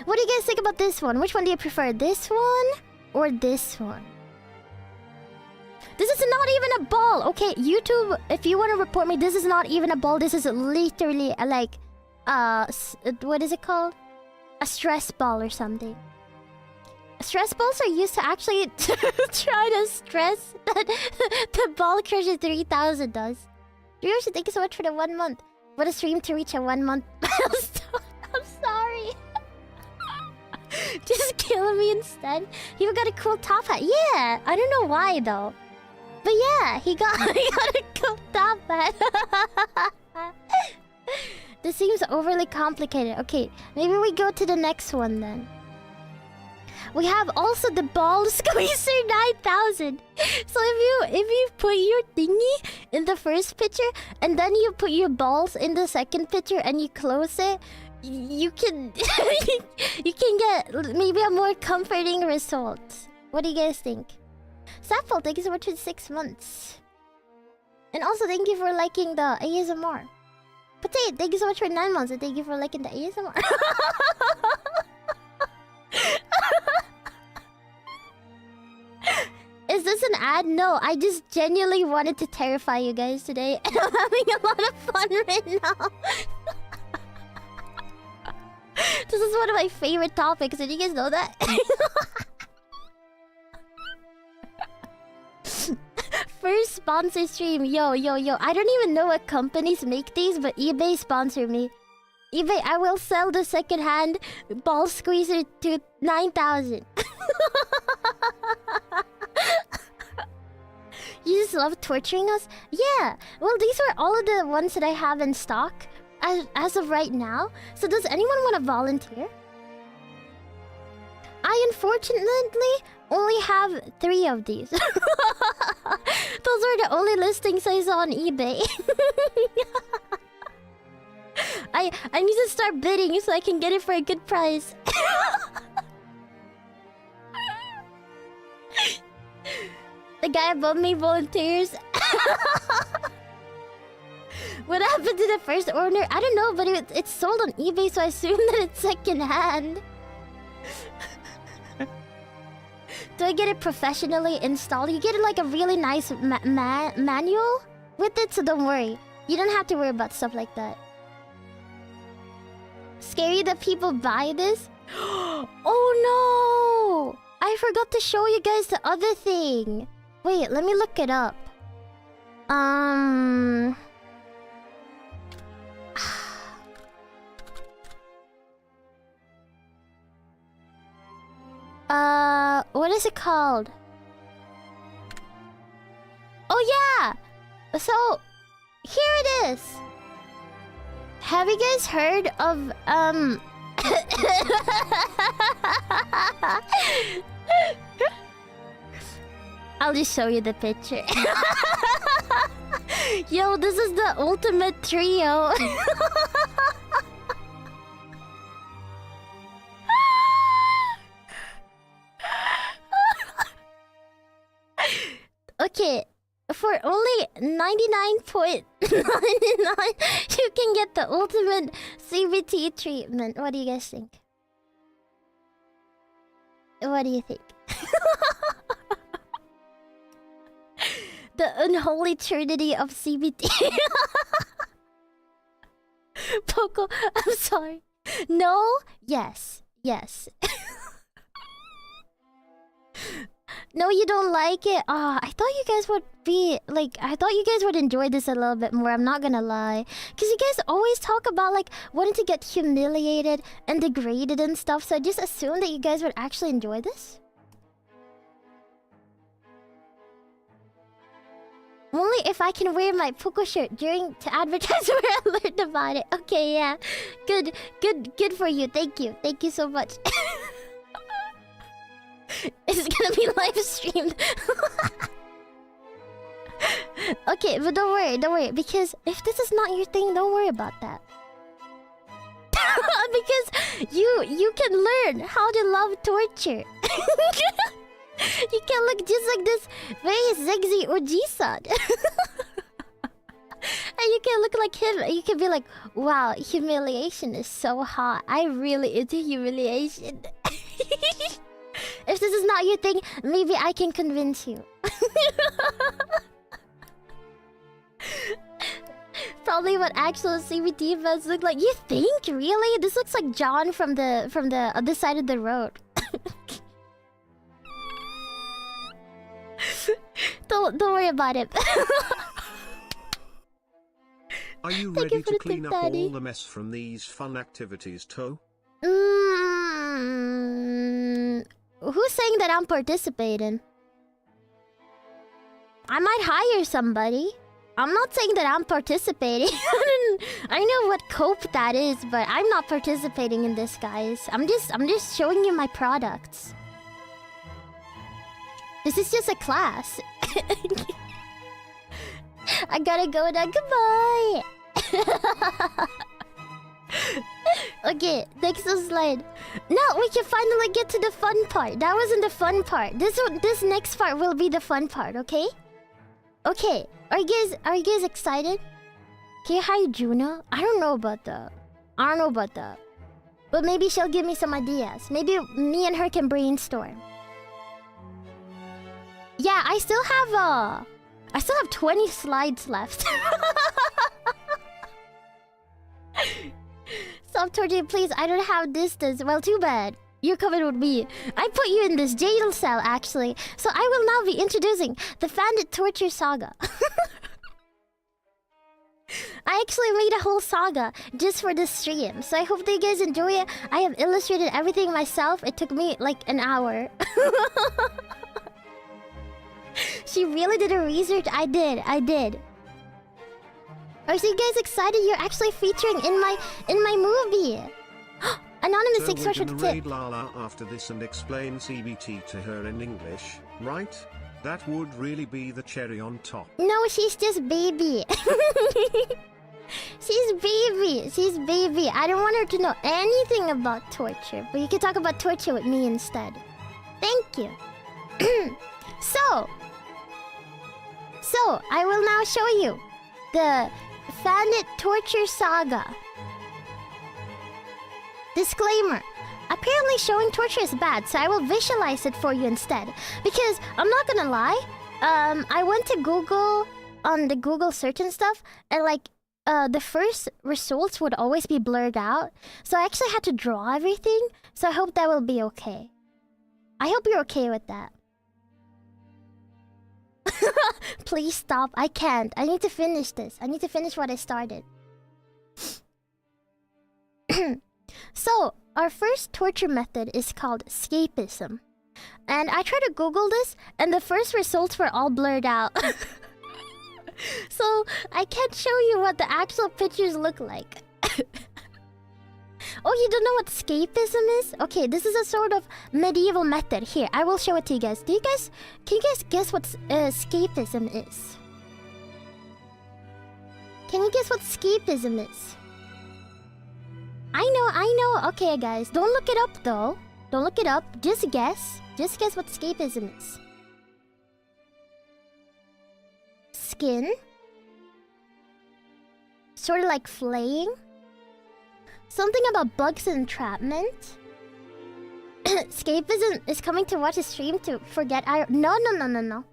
What do you guys think about this one? Which one do you prefer? This one or this one? This is not even a ball. Okay, YouTube, if you want to report me, this is not even a ball. This is literally a, like, what is it called? A stress ball or something. Stress balls are used to actually try to stress that the Ball Crusher 3000 does. Viewers, thank you so much for the 1 month. What a stream to reach a 1 month milestone. I'm sorry. Just kill me instead. He got a cool top hat. Yeah, I don't know why though. But yeah, he got a cool top hat. This seems overly complicated. Okay, maybe we go to the next one then. We have also the Ball Squeezer 9000. So if you put your thingy in the first picture and then you put your balls in the second picture and you close it, you can you can get maybe a more comforting result. What do you guys think? Sapphire, thank you so much for 6 months. And also thank you for liking the ASMR. Potato, thank you so much for 9 months and thank you for liking the ASMR. Is this an ad? No, I just genuinely wanted to terrify you guys today and I'm having a lot of fun right now. This is one of my favorite topics. Did you guys know that? First sponsor stream. Yo. I don't even know what companies make these, but eBay sponsor me. eBay, I will sell the second-hand Ball Squeezer to 9,000. You just love torturing us? Yeah. Well, these are all of the ones that I have in stock. As of right now. So does anyone want to volunteer? I unfortunately only have 3 of these. Those are the only listings I saw on eBay. I need to start bidding so I can get it for a good price. The guy above me volunteers. What happened to the first owner? I don't know, but it's sold on eBay, so I assume that it's second-hand. Do I get it professionally installed? You get like a really nice manual with it, so don't worry. You don't have to worry about stuff like that. Scary that people buy this? Oh no! I forgot to show you guys the other thing. Wait, let me look it up. What is it called? Oh yeah! So, here it is. Have you guys heard of, I'll just show you the picture. Yo, this is the ultimate trio. Okay, for only 99.99, you can get the ultimate CBT treatment. What do you guys think? What do you think? The unholy trinity of CBT. Poko, I'm sorry. No? Yes. Yes. No, you don't like it? I thought you guys would be, like, I thought you guys would enjoy this a little bit more, I'm not gonna lie. Because you guys always talk about, like, wanting to get humiliated and degraded and stuff, so I just assumed that you guys would actually enjoy this. Only if I can wear my Poko shirt during to advertise where I learned about it. Okay, yeah. Good for you. Thank you. Thank you so much. It's gonna be live streamed. Okay, but don't worry, because if this is not your thing, don't worry about that. Because you can learn how to love torture. You can look just like this very sexy Oji-san. And you can look like him. You can be like, wow, humiliation is so hot. I'm really into humiliation. If this is not your thing, maybe I can convince you. Probably what actual CBT events look like. You think? Really? This looks like John from the other side of the road. Don't worry about it. Are you ready to clean up all the mess from these fun activities, Toe? Who's saying that I'm participating? I might hire somebody. I'm not saying that I'm participating. I know what cope that is, but I'm not participating in this, guys. I'm just showing you my products. This is just a class. I gotta go now. Goodbye. Okay, next slide. Now we can finally get to the fun part. That wasn't the fun part. This next part will be the fun part. Okay. Okay. Are you guys excited? Can you hire Juno? I don't know about that. But maybe she'll give me some ideas. Maybe me and her can brainstorm. Yeah, I still have 20 slides left. Stop torturing, please. I don't have distance. Well, too bad. You're coming with me. I put you in this jail cell, actually. So I will now be introducing the Bandit Torture Saga. I actually made a whole saga just for this stream. So I hope that you guys enjoy it. I have illustrated everything myself. It took me like an hour. She really did her research. I did. Are you guys excited? You're actually featuring in my movie. Anonymous so 6 for the tip. Raid Lala after this and explain CBT to her in English, right? That would really be the cherry on top. No, she's just baby. She's baby. I don't want her to know anything about torture, but you can talk about torture with me instead. Thank you. So I will now show you the Bandit Torture Saga. Disclaimer. Apparently showing torture is bad, so I will visualize it for you instead. Because, I'm not gonna lie, I went to Google, on the Google search and stuff, and like, the first results would always be blurred out. So I actually had to draw everything, so I hope that will be okay. I hope you're okay with that. Please stop. I can't. I need to finish this. I need to finish what I started. So, our first torture method is called Scapism. And I tried to Google this, and the first results were all blurred out. So, I can't show you what the actual pictures look like. Oh, you don't know what Scapism is? Okay, this is a sort of medieval method. Here, I will show it to you guys. Can you guys guess what Scapism is? Can you guess what Scapism is? I know. Okay, guys, don't look it up though. Don't look it up. Just guess. Just guess what Scapism is. skin. Sort of like flaying. Something about bugs and entrapment. Scapism is coming to watch a stream to forget I... No.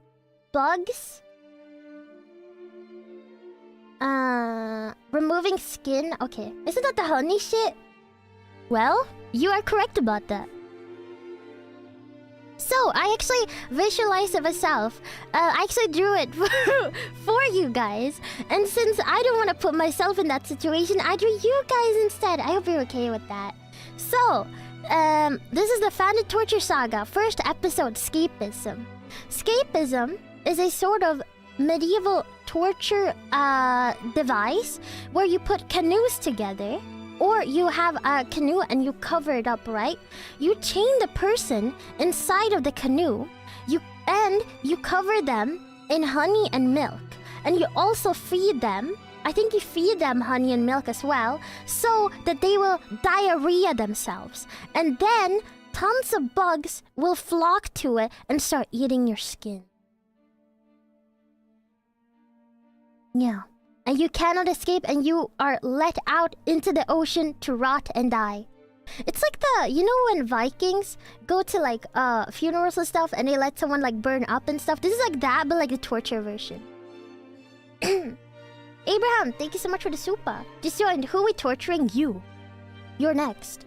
Bugs. Removing skin. Okay. Isn't that the honey shit? Well, you are correct about that. So, I actually visualized it myself. I actually drew it for you guys. And since I don't want to put myself in that situation, I drew you guys instead. I hope you're okay with that. So, this is the Founded Torture Saga, first episode, Scapism. Scapism is a sort of medieval torture device where you put canoes together. Or you have a canoe and you cover it up, right? You chain the person inside of the canoe. You cover them in honey and milk. And you also feed them. I think you feed them honey and milk as well, so that they will diarrhea themselves. And then tons of bugs will flock to it and start eating your skin. Yeah. And you cannot escape, and you are let out into the ocean to rot and die. It's like you know when Vikings go to like funerals and stuff and they let someone like burn up and stuff? This is like that, but like the torture version. Abraham, thank you so much for the super. Just joined. Who are we torturing? You. You're next.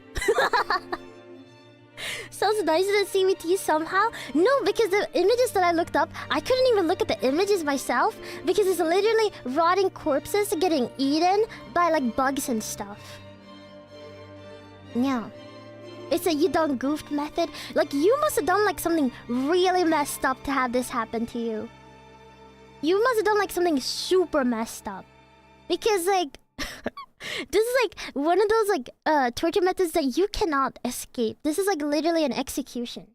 Sounds nicer than CVT somehow? No, because the images that I looked up, I couldn't even look at the images myself because it's literally rotting corpses getting eaten by like bugs and stuff. Yeah. It's a you done goofed method. Like you must have done like something really messed up to have this happen to you. You must have done like something super messed up. Because like... This is like one of those like torture methods that you cannot escape. This is like literally an execution.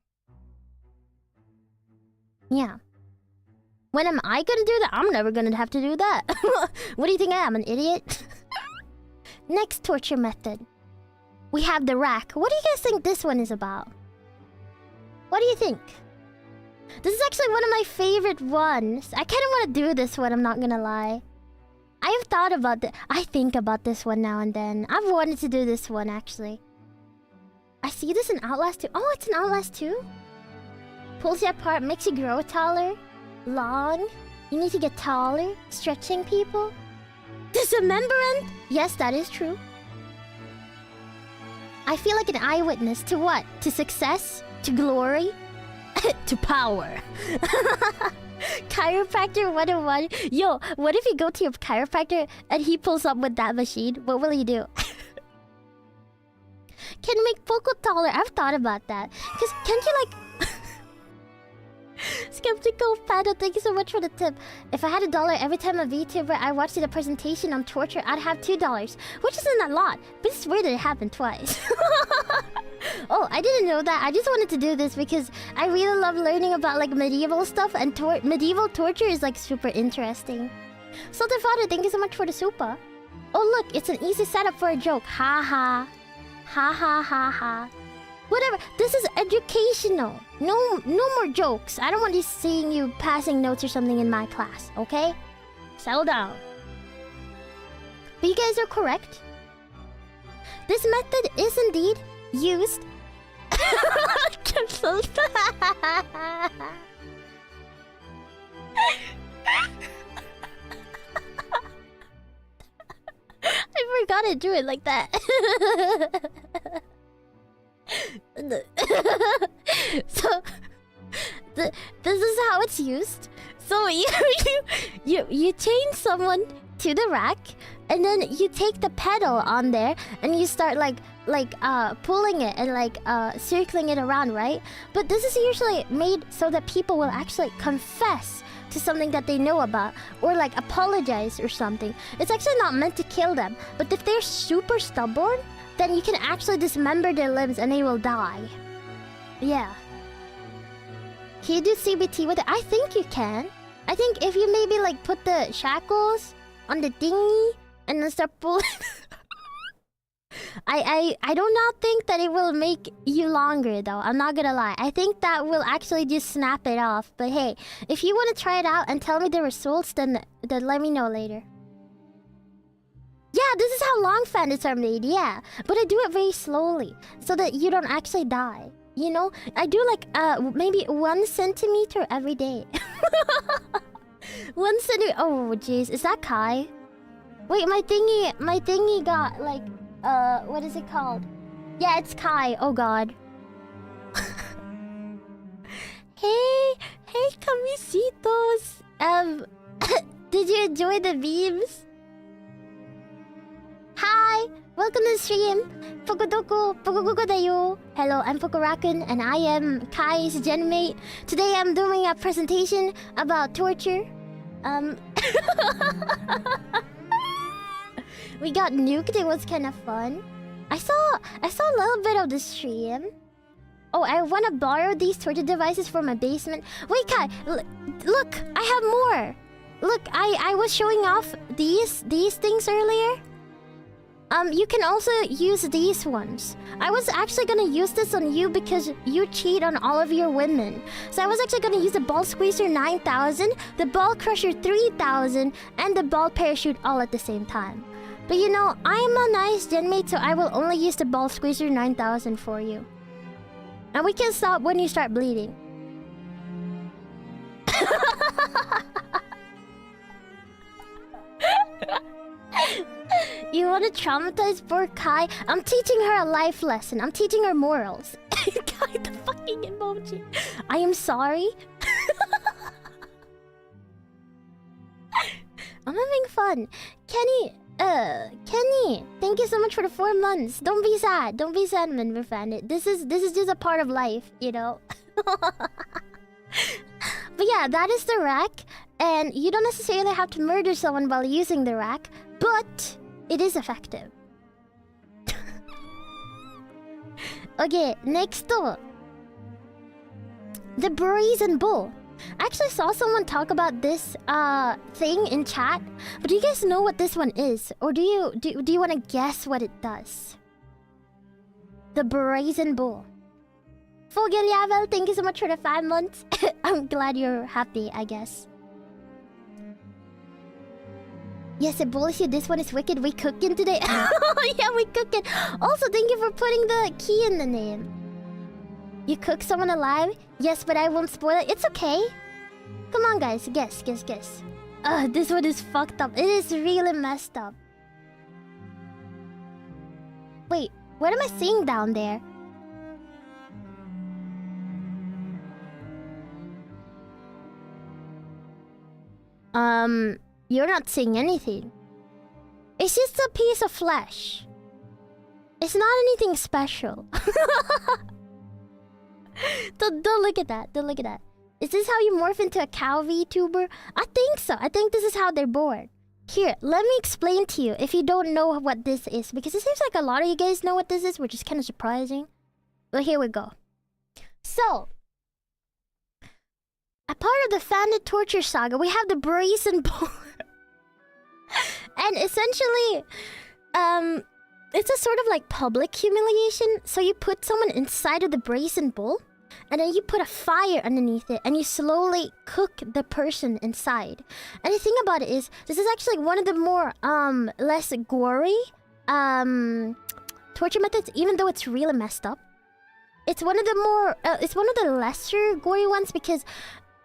Yeah. When am I gonna do that? I'm never gonna have to do that. What do you think I am, an idiot? Next torture method. We have the rack. What do you guys think this one is about? What do you think? This is actually one of my favorite ones. I kind of want to do this one, I'm not gonna lie. I have thought about it. I think about this one now and then. I've wanted to do this one, actually. I see this in Outlast 2. Oh, it's in Outlast 2? Pulls you apart, makes you grow taller. Long. You need to get taller. Stretching people. Dismemberment? Yes, that is true. I feel like an eyewitness to what? To success? To glory? To power. Chiropractor 101. Yo, what if you go to your chiropractor and he pulls up with that machine? What will he do? Can make Poko taller. I've thought about that. Because can't you like... Skeptical Panda, thank you so much for the tip. If I had $1 every time a VTuber I watched a presentation on torture, I'd have $2. Which isn't a lot, but it's weird that it happened twice. Oh, I didn't know that. I just wanted to do this because I really love learning about like medieval stuff, and medieval torture is like super interesting. Sultan Father, thank you so much for the super. Oh look, it's an easy setup for a joke. Ha ha. Ha ha ha ha. Whatever, this is educational. No more jokes. I don't want to seeing you passing notes or something in my class, okay? Settle down. But you guys are correct. This method is indeed used. I forgot to do it like that. So this is how it's used. So you chain someone to the rack, and then you take the pedal on there and you start like pulling it and like circling it around, right? But this is usually made so that people will actually confess to something that they know about, or like apologize or something. It's actually not meant to kill them, but if they're super stubborn, then you can actually dismember their limbs and they will die. Yeah. Can you do CBT with it? I think you can. I think if you maybe like put the shackles on the dinghy and then start pulling... I do not think that it will make you longer though. I'm not gonna lie. I think that will actually just snap it off. But hey, if you want to try it out and tell me the results, then then let me know later. Yeah, this is how long bandits are made, yeah. But I do it very slowly, so that you don't actually die. You know? I do like, maybe 1 centimeter every day. 1 centimeter. Oh, jeez. Is that Kai? Wait, my thingy got, like, what is it called? Yeah, it's Kai. Oh, God. Hey, camisitos. Did you enjoy the beams? Hi, welcome to the stream. Poko dayo. Hello, I'm Poko Rakun, and I am Kai's genmate. Today I'm doing a presentation about torture. We got nuked. It was kind of fun. I saw a little bit of the stream. Oh, I want to borrow these torture devices for my basement. Wait, Kai, look, I have more. Look, I was showing off these things earlier. You can also use these ones. I was actually gonna use this on you because you cheat on all of your women. So I was actually gonna use the ball squeezer 9000, the ball crusher 3000, and the ball parachute all at the same time. But you know, I'm a nice genmate, so I will only use the ball squeezer 9000 for you. And we can stop when you start bleeding. You want to traumatize poor Kai? I'm teaching her a life lesson. I'm teaching her morals. Kai, the fucking emoji. I am sorry. I'm having fun. Kenny, thank you so much for the 4 months. Don't be sad. Don't be sad, man. This is just a part of life, you know. But yeah, that is the rack, and you don't necessarily have to murder someone while using the rack, but it is effective. Okay, next up, the brazen bull. I actually saw someone talk about this thing in chat, but do you guys know what this one is, or do you want to guess what it does? The brazen bull. Fogelyavel, thank you so much for the 5 months. I'm glad you're happy, I guess. Yes, it bullies you. This one is wicked. We cooking today. Yeah, we cooking. Also, thank you for putting the key in the name. You cook someone alive? Yes, but I won't spoil it. It's okay. Come on, guys. Guess. This one is fucked up. It is really messed up. Wait, what am I seeing down there? You're not seeing anything. It's just a piece of flesh. It's not anything special. Don't look at that. Don't look at that. Is this how you morph into a cow vtuber? I think so. I think this is how they're born. Here, let me explain to you if you don't know what this is, because it seems like a lot of you guys know what this is, which is kind of surprising. But here we go. So, a part of the Fandit torture saga, we have the brazen bull. And essentially, it's a sort of like public humiliation. So you put someone inside of the brazen bull, and then you put a fire underneath it, and you slowly cook the person inside. And the thing about it is, this is actually one of the more less gory torture methods, even though it's really messed up. It's one of the more it's one of the lesser gory ones, because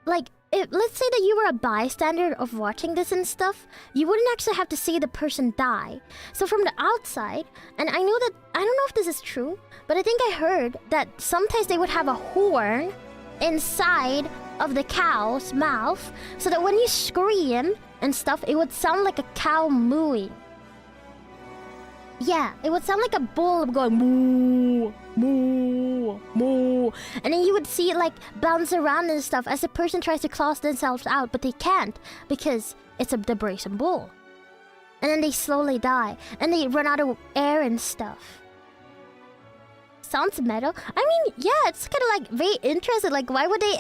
like, let's say that you were a bystander of watching this and stuff, you wouldn't actually have to see the person die. So from the outside, and I know that, I don't know if this is true, but I think I heard that sometimes they would have a horn inside of the cow's mouth, so that when you scream and stuff, it would sound like a cow mooing. Yeah, it would sound like a bull going moo, moo, moo. And then you would see it like bounce around and stuff as the person tries to claw themselves out, but they can't because it's the brazen bull. And then they slowly die, and they run out of air and stuff. Sounds metal. I mean, yeah, it's kind of like very interesting. Like, why would they...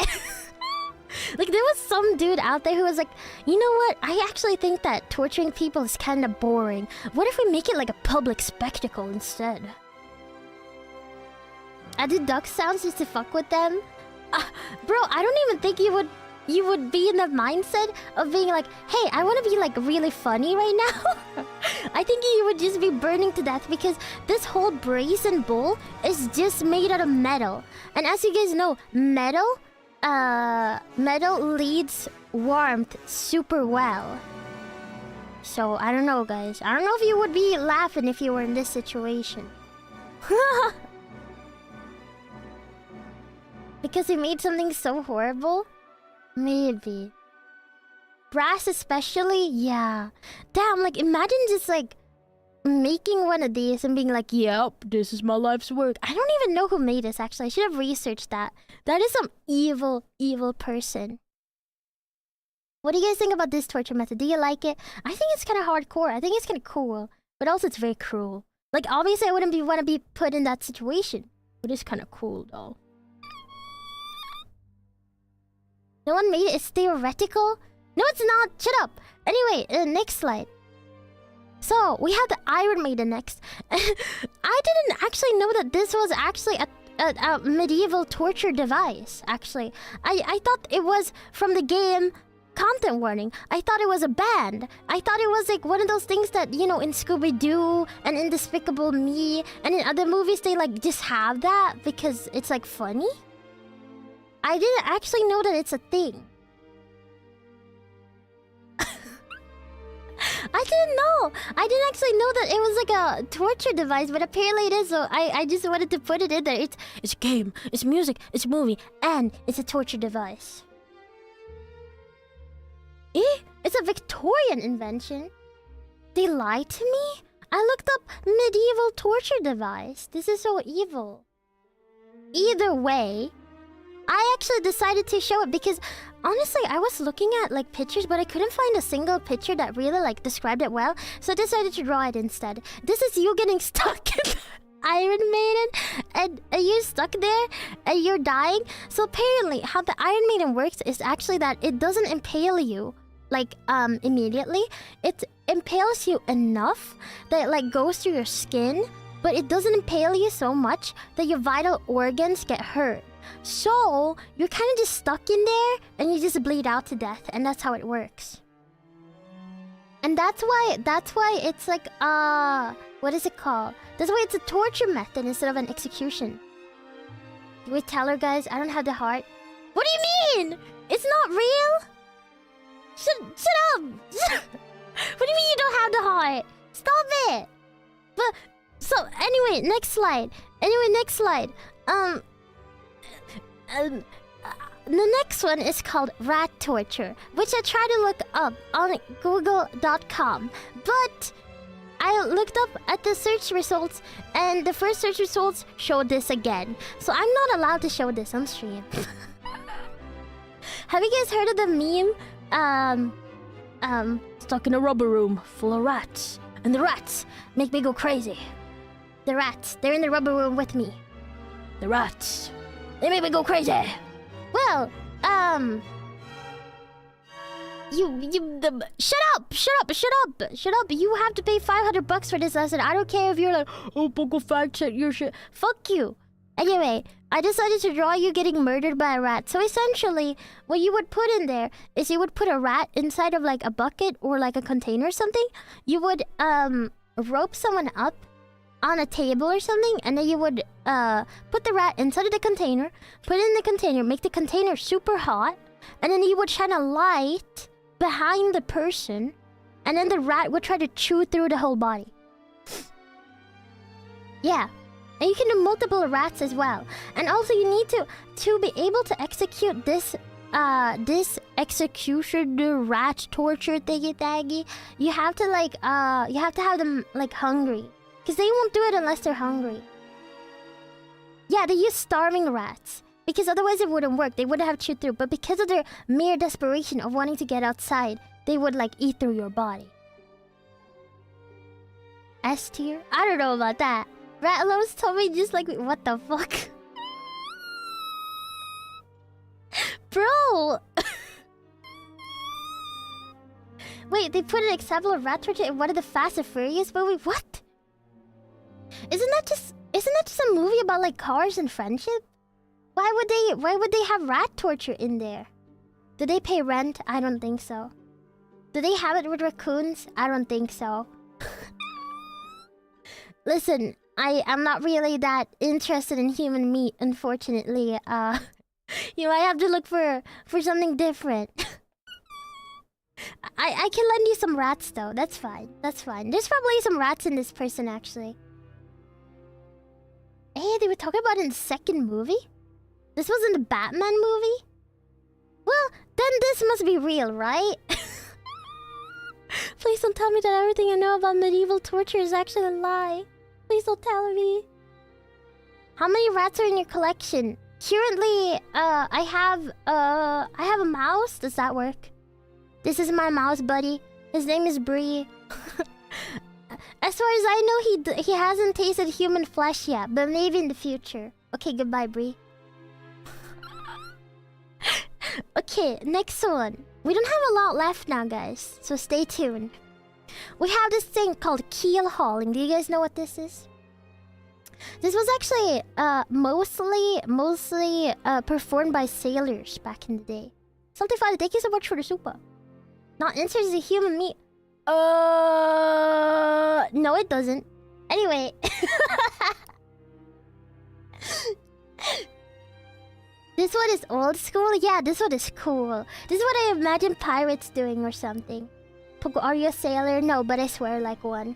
Like, there was some dude out there who was like, you know what? I actually think that torturing people is kind of boring. What if we make it like a public spectacle instead? I do duck sounds just to fuck with them. Bro, I don't even think you would you would be in the mindset of being like, hey, I want to be like really funny right now. I think you would just be burning to death because this whole brazen bowl is just made out of metal. And as you guys know, metal leads warmth super well. So I don't know, guys. I don't know if you would be laughing if you were in this situation. Because he made something so horrible? Maybe. Brass especially? Yeah. Damn, like imagine just like making one of these and being like, yep, this is my life's work. I don't even know who made this actually. I should have researched that. That is some evil, evil person. What do you guys think about this torture method? Do you like it? I think it's kind of hardcore. I think it's kind of cool. But also it's very cruel. Like obviously I wouldn't want to be put in that situation. But it's kind of cool though. No one made it. It's theoretical. No, it's not. Shut up. Anyway, next slide. So, we have the Iron Maiden next. I didn't actually know that this was actually a medieval torture device, actually. I thought it was from the game Content Warning. I thought it was a band. I thought it was like one of those things that, you know, in Scooby-Doo and in Despicable Me and in other movies, they like just have that because it's like funny. I didn't actually know that it's a thing. I didn't know. I didn't actually know that it was like a torture device, but apparently it is. So I just wanted to put it in there. It's a game, it's music, it's a movie, and it's a torture device. It's a Victorian invention. They lied to me? I looked up medieval torture device. This is so evil. Either way, I actually decided to show it because honestly, I was looking at like pictures, but I couldn't find a single picture that really like described it well. So I decided to draw it instead. This is you getting stuck in Iron Maiden and you're stuck there and you're dying. So apparently how the Iron Maiden works is actually that it doesn't impale you like immediately. It impales you enough that it like goes through your skin, but it doesn't impale you so much that your vital organs get hurt. So, you're kind of just stuck in there and you just bleed out to death, and that's how it works. And that's why it's like, what is it called? That's why it's a torture method instead of an execution. Do we tell her, guys? I don't have the heart. What do you mean? It's not real? Shut up! What do you mean you don't have the heart? Stop it! But, so, anyway, next slide. The next one is called rat torture, which I tried to look up on google.com, but I looked up at the search results and the first search results showed this again. So I'm not allowed to show this on stream. Have you guys heard of the meme? Stuck in a rubber room full of rats, And the rats make me go crazy. The rats, they're in the rubber room with me. the rats. They make me go crazy. Well, shut up. You have to pay $500 for this lesson. I don't care if you're like, oh, Poko fact check your shit. Fuck you. Anyway, I decided to draw you getting murdered by a rat. So essentially, what you would put in there is you would put a rat inside of like a bucket or like a container or something. You would rope someone up on a table or something, and then you would put the rat inside of the container, put it in the container, make the container super hot, and then you would shine a light behind the person, and then the rat would try to chew through the whole body. Yeah. And you can do multiple rats as well. And also you need to be able to execute this execution rat torture thingy, you have to like you have to have them like hungry. Because they won't do it unless they're hungry. Yeah, they use starving rats. Because otherwise it wouldn't work. They wouldn't have chewed through. But because of their mere desperation of wanting to get outside, they would like eat through your body. S tier? I don't know about that. Ratlos told me just like, what the fuck? Bro! Wait, they put an example of rat torture in one of the Fast and Furious movies? What? Isn't that just a movie about like cars and friendship? Why would they have rat torture in there? Do they pay rent? I don't think so. Do they have it with raccoons? I don't think so. Listen, I'm not really that interested in human meat, unfortunately. You might have to look for something different. I can lend you some rats though. That's fine. That's fine. There's probably some rats in this person actually. Hey, they were talking about it in the second movie? This was in the Batman movie? Well, then this must be real, right? Please don't tell me that everything I know about medieval torture is actually a lie. Please don't tell me. How many rats are in your collection? Currently, I have a mouse. Does that work? This is my mouse buddy. His name is Bree. As far as I know, he hasn't tasted human flesh yet, but maybe in the future. Okay, goodbye, Bree. Okay, next one. We don't have a lot left now, guys, so stay tuned. We have this thing called Keelhauling. Do you guys know what this is? This was actually mostly performed by sailors back in the day. Sanctified, thank you so much for the super. Not interested in human meat. No, it doesn't. Anyway. This one is old school? Yeah, this one is cool. This is what I imagine pirates doing or something. Poko, are you a sailor? No, but I swear like one.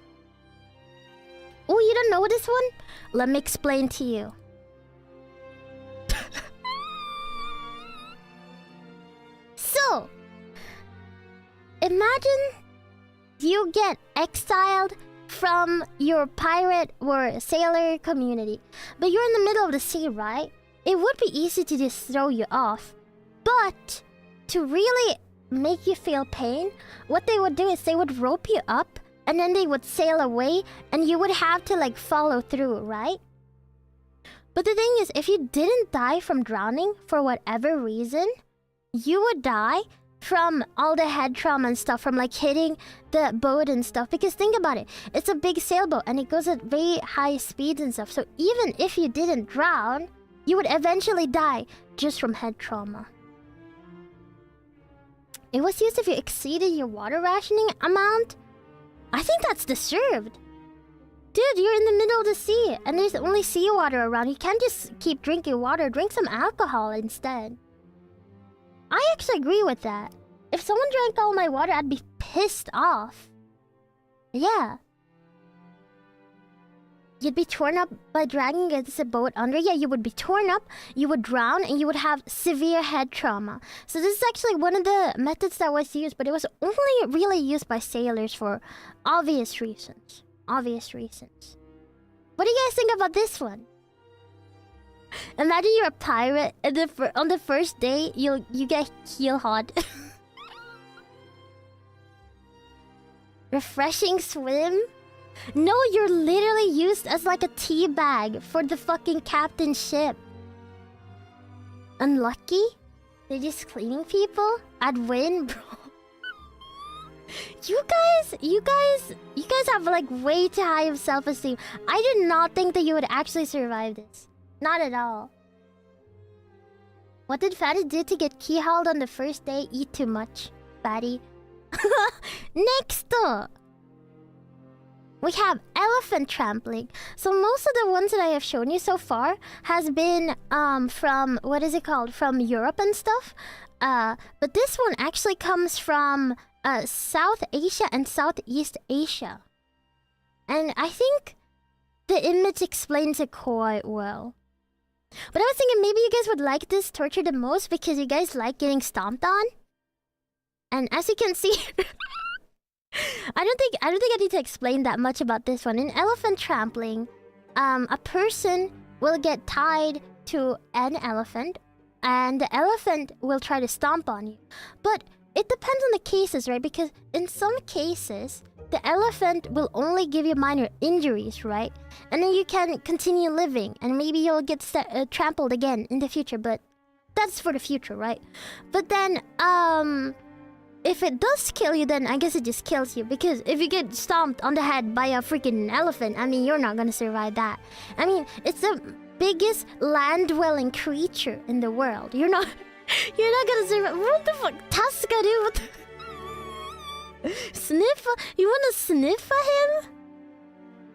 Oh, you don't know this one? Let me explain to you. So, imagine you get exiled from your pirate or sailor community, but you're in the middle of the sea, right? It would be easy to just throw you off, but to really make you feel pain, what they would do is they would rope you up and then they would sail away and you would have to like follow through, right? But the thing is, if you didn't die from drowning for whatever reason, you would die from all the head trauma and stuff, from like hitting the boat and stuff. Because think about it, it's a big sailboat and it goes at very high speeds and stuff. So even if you didn't drown, you would eventually die just from head trauma. It was used if you exceeded your water rationing amount. I think that's deserved. Dude, you're in the middle of the sea and there's only seawater around. You can't just keep drinking water. Drink some alcohol instead. I actually agree with that. If someone drank all my water, I'd be pissed off. Yeah. You'd be torn up by dragging against a boat under. Yeah, you would be torn up, you would drown, and you would have severe head trauma. So this is actually one of the methods that was used, but it was only really used by sailors for obvious reasons. Obvious reasons. What do you guys think about this one? Imagine you're a pirate, and on the first day, you get keelhauled. Refreshing swim? No, you're literally used as like a tea bag for the fucking captain's ship. Unlucky? They're just cleaning people? I'd win, bro. You guys have like way too high of self-esteem. I did not think that you would actually survive this. Not at all. What did Fatty do to get keyhauled on the first day? Eat too much, Fatty. Next up, we have elephant trampling. So most of the ones that I have shown you so far has been from, what is it called? From Europe and stuff. But this one actually comes from South Asia and Southeast Asia. And I think the image explains it quite well. But I was thinking maybe you guys would like this torture the most because you guys like getting stomped on. And as you can see, I don't think I need to explain that much about this one. In elephant trampling, a person will get tied to an elephant, and the elephant will try to stomp on you. But it depends on the cases, right? Because in some cases, the elephant will only give you minor injuries, right? And then you can continue living, and maybe you'll get trampled again in the future, but that's for the future, right? But then, if it does kill you, then I guess it just kills you. Because if you get stomped on the head by a freaking elephant, I mean, you're not gonna survive that. I mean, it's the biggest land-dwelling creature in the world. You're not You're not gonna survive. What the fuck? Tasca, dude. What the... Sniff? You wanna sniff at him?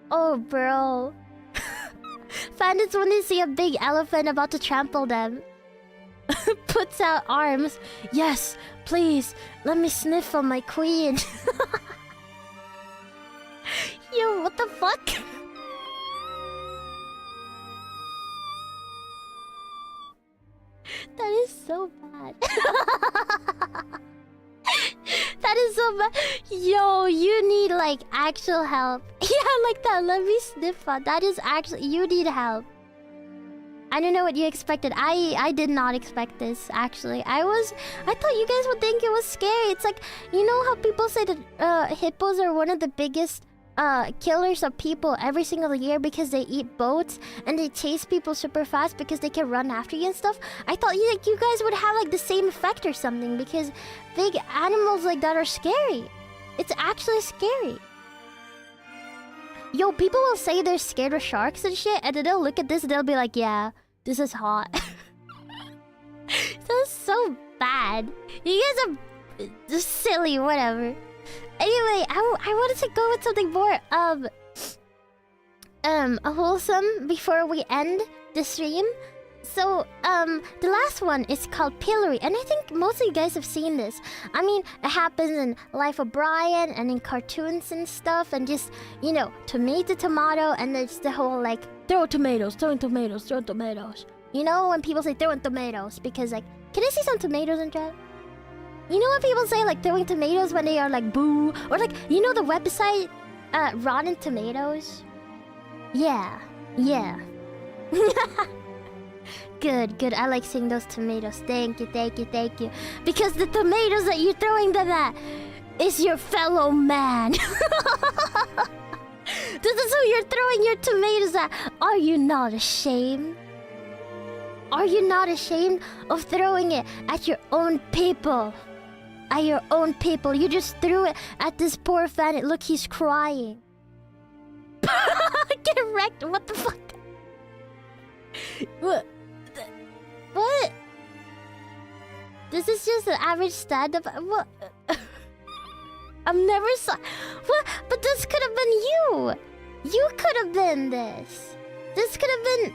Oh, bro. Bandits, when they see a big elephant about to trample them, puts out arms. Yes, please, let me sniff on my queen. Yo, what the fuck? That is so bad. That is so bad. Yo, you need like actual help. Yeah, like that. Let me sniff on. That is actually, you need help. I don't know what you expected. I did not expect this, actually. I thought you guys would think it was scary. It's like, you know how people say that hippos are one of the biggest killers of people every single year because they eat boats and they chase people super fast because they can run after you and stuff? I thought you guys would have like the same effect or something because big animals like that are scary. It's actually scary. Yo, people will say they're scared of sharks and shit, and then they'll look at this and they'll be like, yeah, this is hot. That's so bad. You guys are just silly, whatever. Anyway, I wanted to go with something more wholesome before we end the stream. So, the last one is called Pillory, and I think most of you guys have seen this. I mean, it happens in Life of Brian and in cartoons and stuff, and just, you know, tomato, and there's the whole, like, throwing tomatoes. You know, when people say throwing tomatoes, because, like, can I see some tomatoes in chat? You know when people say, like, throwing tomatoes when they are, like, boo? Or, like, you know the website, Rotten Tomatoes? Yeah. Good. I like seeing those tomatoes. Thank you. Because the tomatoes that you're throwing them at is your fellow man. This is who you're throwing your tomatoes at. Are you not ashamed? Are you not ashamed of throwing it at your own people? At your own people. You just threw it at this poor fan. Look, he's crying. Get wrecked. What the fuck? What? This is just an average stand-up. What? I've never saw. What? But this could have been you. You could have been this. This could have been.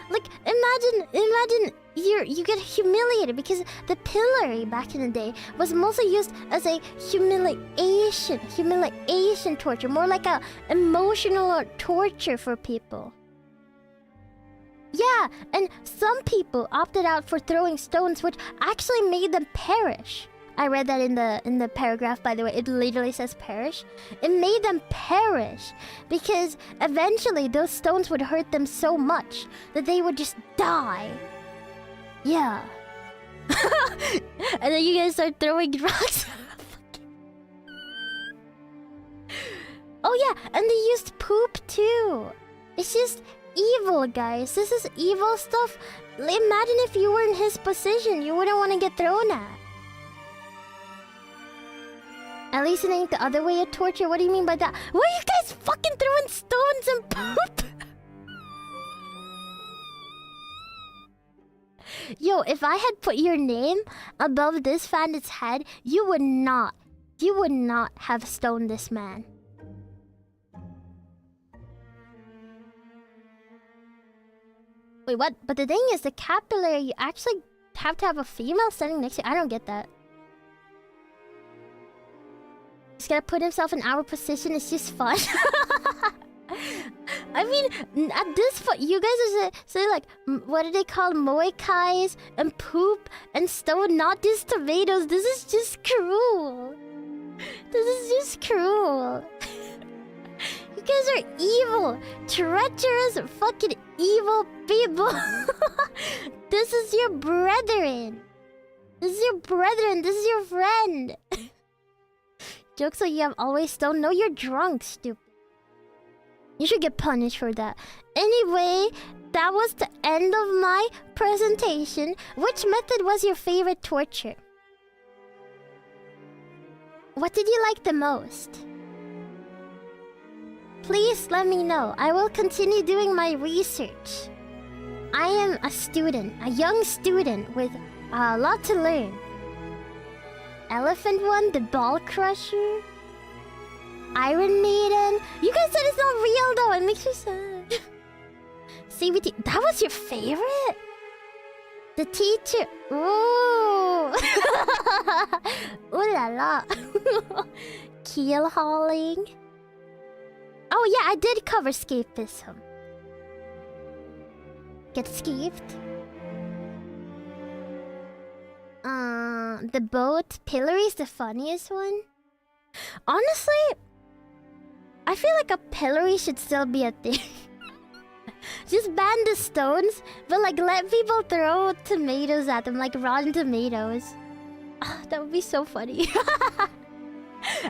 Like, imagine you get humiliated because the pillory back in the day was mostly used as a humiliation torture, more like a emotional torture for people. Yeah, and some people opted out for throwing stones, which actually made them perish. I read that in the paragraph, by the way. It literally says perish. It made them perish because eventually those stones would hurt them so much that they would just die. Yeah. And then you guys start throwing rocks. Oh yeah, and they used poop too. It's just evil, guys. This is evil stuff. Imagine if you were in his position. You wouldn't want to get thrown at. At least it ain't the other way of torture. What do you mean by that? Why are you guys fucking throwing stones and poop? Yo, if I had put your name above this bandit's head, you would not have stoned this man. Wait, what? But the thing is, the capillary, you actually have to have a female standing next to you. I don't get that. He's gonna put himself in our position. It's just fun. I mean, at this point, you guys are saying like, what are they called? Muay Thais and poop and stone, not just tomatoes. This is just cruel. This is just cruel. You guys are evil, treacherous, fucking evil people. This is your brethren. This is your brethren. This is your friend. Jokes like you have always stoned. No, you're drunk, stupid. You should get punished for that. Anyway, that was the end of my presentation. Which method was your favorite torture? What did you like the most? Please let me know. I will continue doing my research. I am a student, a young student with A lot to learn. Elephant one, the ball crusher. Iron Maiden. You guys said it's not real though. It makes me sad. CBT. That was your favorite? The teacher. Ooh. Ooh la la. Keelhauling. Oh yeah, I did cover Scapism. Get scaped. The boat. Pillory is the funniest one. Honestly, I feel like a pillory should still be a thing. Just ban the stones, but like let people throw tomatoes at them, like rotten tomatoes. Oh, that would be so funny.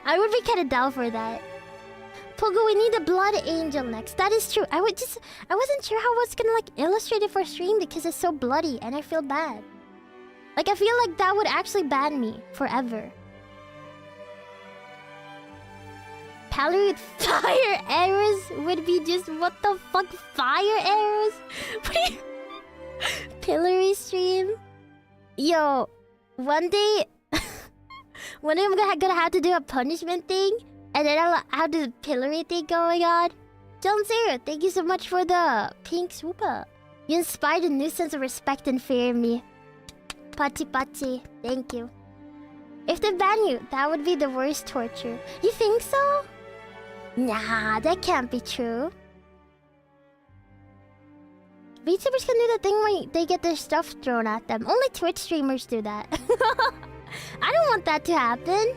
I would be kind of down for that. Pogo, we need a blood angel next. That is true. I wasn't sure how I was gonna like illustrate it for stream because it's so bloody and I feel bad. Like I feel like that would actually ban me forever. Pillory with fire arrows would be just what the fuck? Fire arrows? Pillory stream? Yo, one day I'm gonna have to do a punishment thing, and then I'll have the pillory thing going on. John Zero, thank you so much for the pink swooper. You inspired a new sense of respect and fear in me. Pachi pachi, thank you. If they ban you, that would be the worst torture. You think so? Nah, that can't be true. VTubers can do the thing where they get their stuff thrown at them. Only Twitch streamers do that. I don't want that to happen.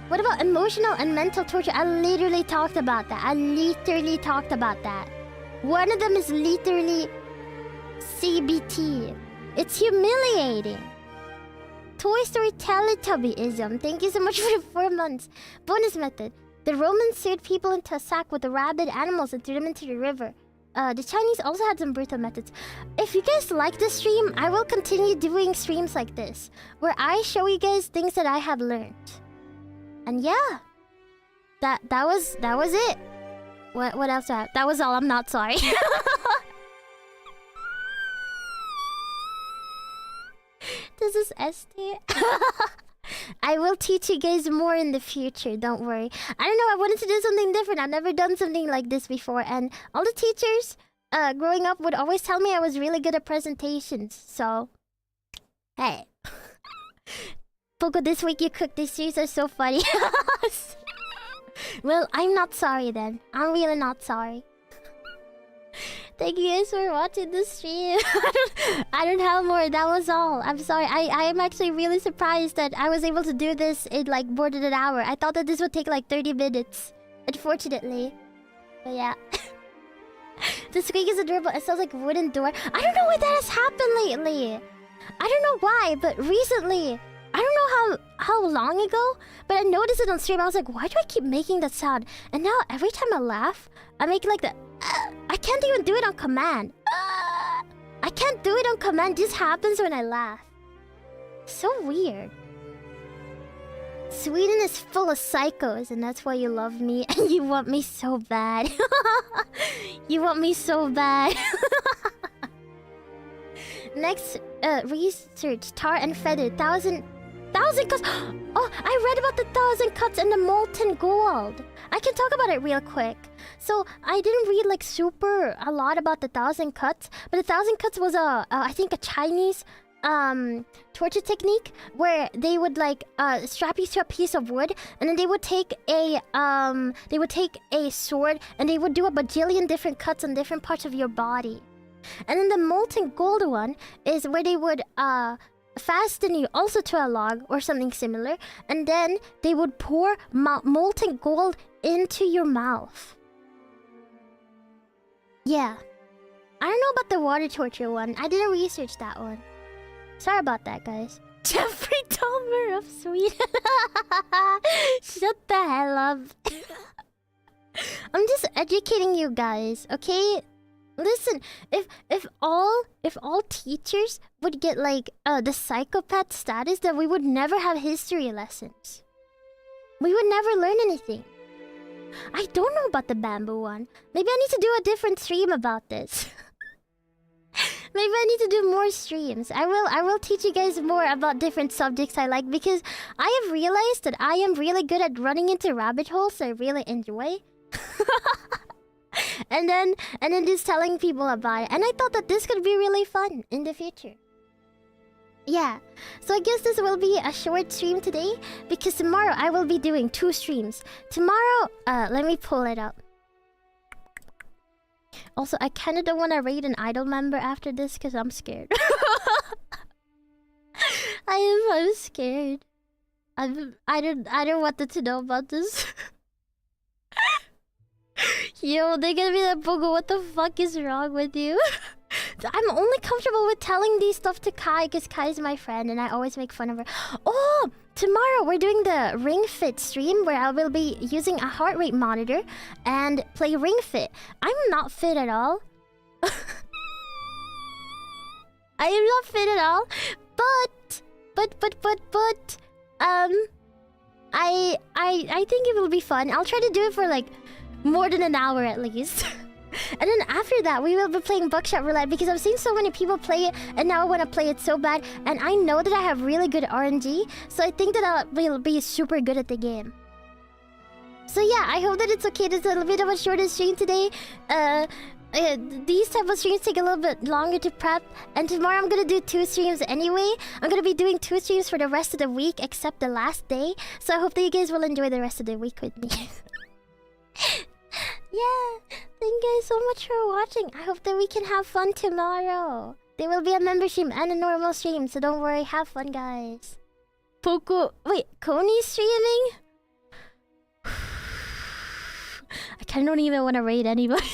What about emotional and mental torture? I literally talked about that. One of them is literally CBT. It's humiliating. Toy Story Teletubbyism. Thank you so much for the 4 months. Bonus method. The Romans seared people into a sack with the rabid animals and threw them into the river. The Chinese also had some brutal methods. If you guys like this stream, I will continue doing streams like this, where I show you guys things that I have learned. And yeah, that was it. What else do I have? That was all. I'm not sorry. This is S tier. I will teach you guys more in the future, don't worry. I don't know, I wanted to do something different. I've never done something like this before. And all the teachers growing up would always tell me I was really good at presentations. So, hey. Poko, this week you cooked. These series are so funny. Well, I'm not sorry then. I'm really not sorry. Thank you guys for watching the stream. I don't have more. That was all. I'm sorry. I am actually really surprised that I was able to do this in like more than an hour. I thought that this would take like 30 minutes. Unfortunately. But yeah. The squeak is adorable. It sounds like a wooden door. I don't know why that has happened lately. I don't know why, but recently... I don't know how long ago, but I noticed it on stream. I was like, why do I keep making that sound? And now every time I laugh, I make like the... I can't even do it on command. I can't do it on command. This happens when I laugh. So weird. Sweden is full of psychos, and that's why you love me. And you want me so bad. You want me so bad. Next, research. Tar and feather. Thousand cuts. Oh, I read about the 1,000 cuts and the molten gold. I can talk about it real quick. So, I didn't read like super a lot about the 1,000 cuts. But the 1,000 cuts was I think a Chinese torture technique where they would like strap you to a piece of wood, and then they would take a sword and they would do a bajillion different cuts on different parts of your body. And then the molten gold one is where they would fasten you also to a log or something similar, and then they would pour molten gold into your mouth. Yeah. I don't know about the water torture one. I didn't research that one. Sorry about that, guys. Jeffrey Dahmer of Sweden. Shut the hell up. I'm just educating you guys, okay? Listen, if all teachers would get like the psychopath status, then we would never have history lessons. We would never learn anything. I don't know about the bamboo one. Maybe I need to do a different stream about this. maybe I need to do more streams. I will teach you guys more about different subjects I like, because I have realized that I am really good at running into rabbit holes I really enjoy. and then just telling people about it. And I thought that this could be really fun in the future. Yeah, so I guess this will be a short stream today, because tomorrow I will be doing 2 streams. Tomorrow, let me pull it up. Also, I kind of don't want to raid an idol member after this, because I'm scared. I'm scared. I don't want them to know about this. Yo, they're gonna be like, Poko, what the fuck is wrong with you? I'm only comfortable with telling these stuff to Kai, because Kai is my friend and I always make fun of her. Oh, tomorrow we're doing the Ring Fit stream, where I will be using a heart rate monitor and play Ring Fit. I'm not fit at all. I am not fit at all, but I think it will be fun. I'll try to do it for like more than an hour at least. And then after that, we will be playing Buckshot Roulette, because I've seen so many people play it, and now I want to play it so bad. And I know that I have really good RNG, so I think that I will be super good at the game. So yeah, I hope that it's okay. This is a little bit of a shorter stream today. These type of streams take a little bit longer to prep, and tomorrow I'm gonna do 2 streams anyway. I'm gonna be doing 2 streams for the rest of the week, except the last day. So I hope that you guys will enjoy the rest of the week with me. Yeah, thank you guys so much for watching. I hope that we can have fun tomorrow. There will be a member stream and a normal stream, so don't worry. Have fun, guys. Poko... Wait, Coney's streaming? I kind of don't even want to raid anybody.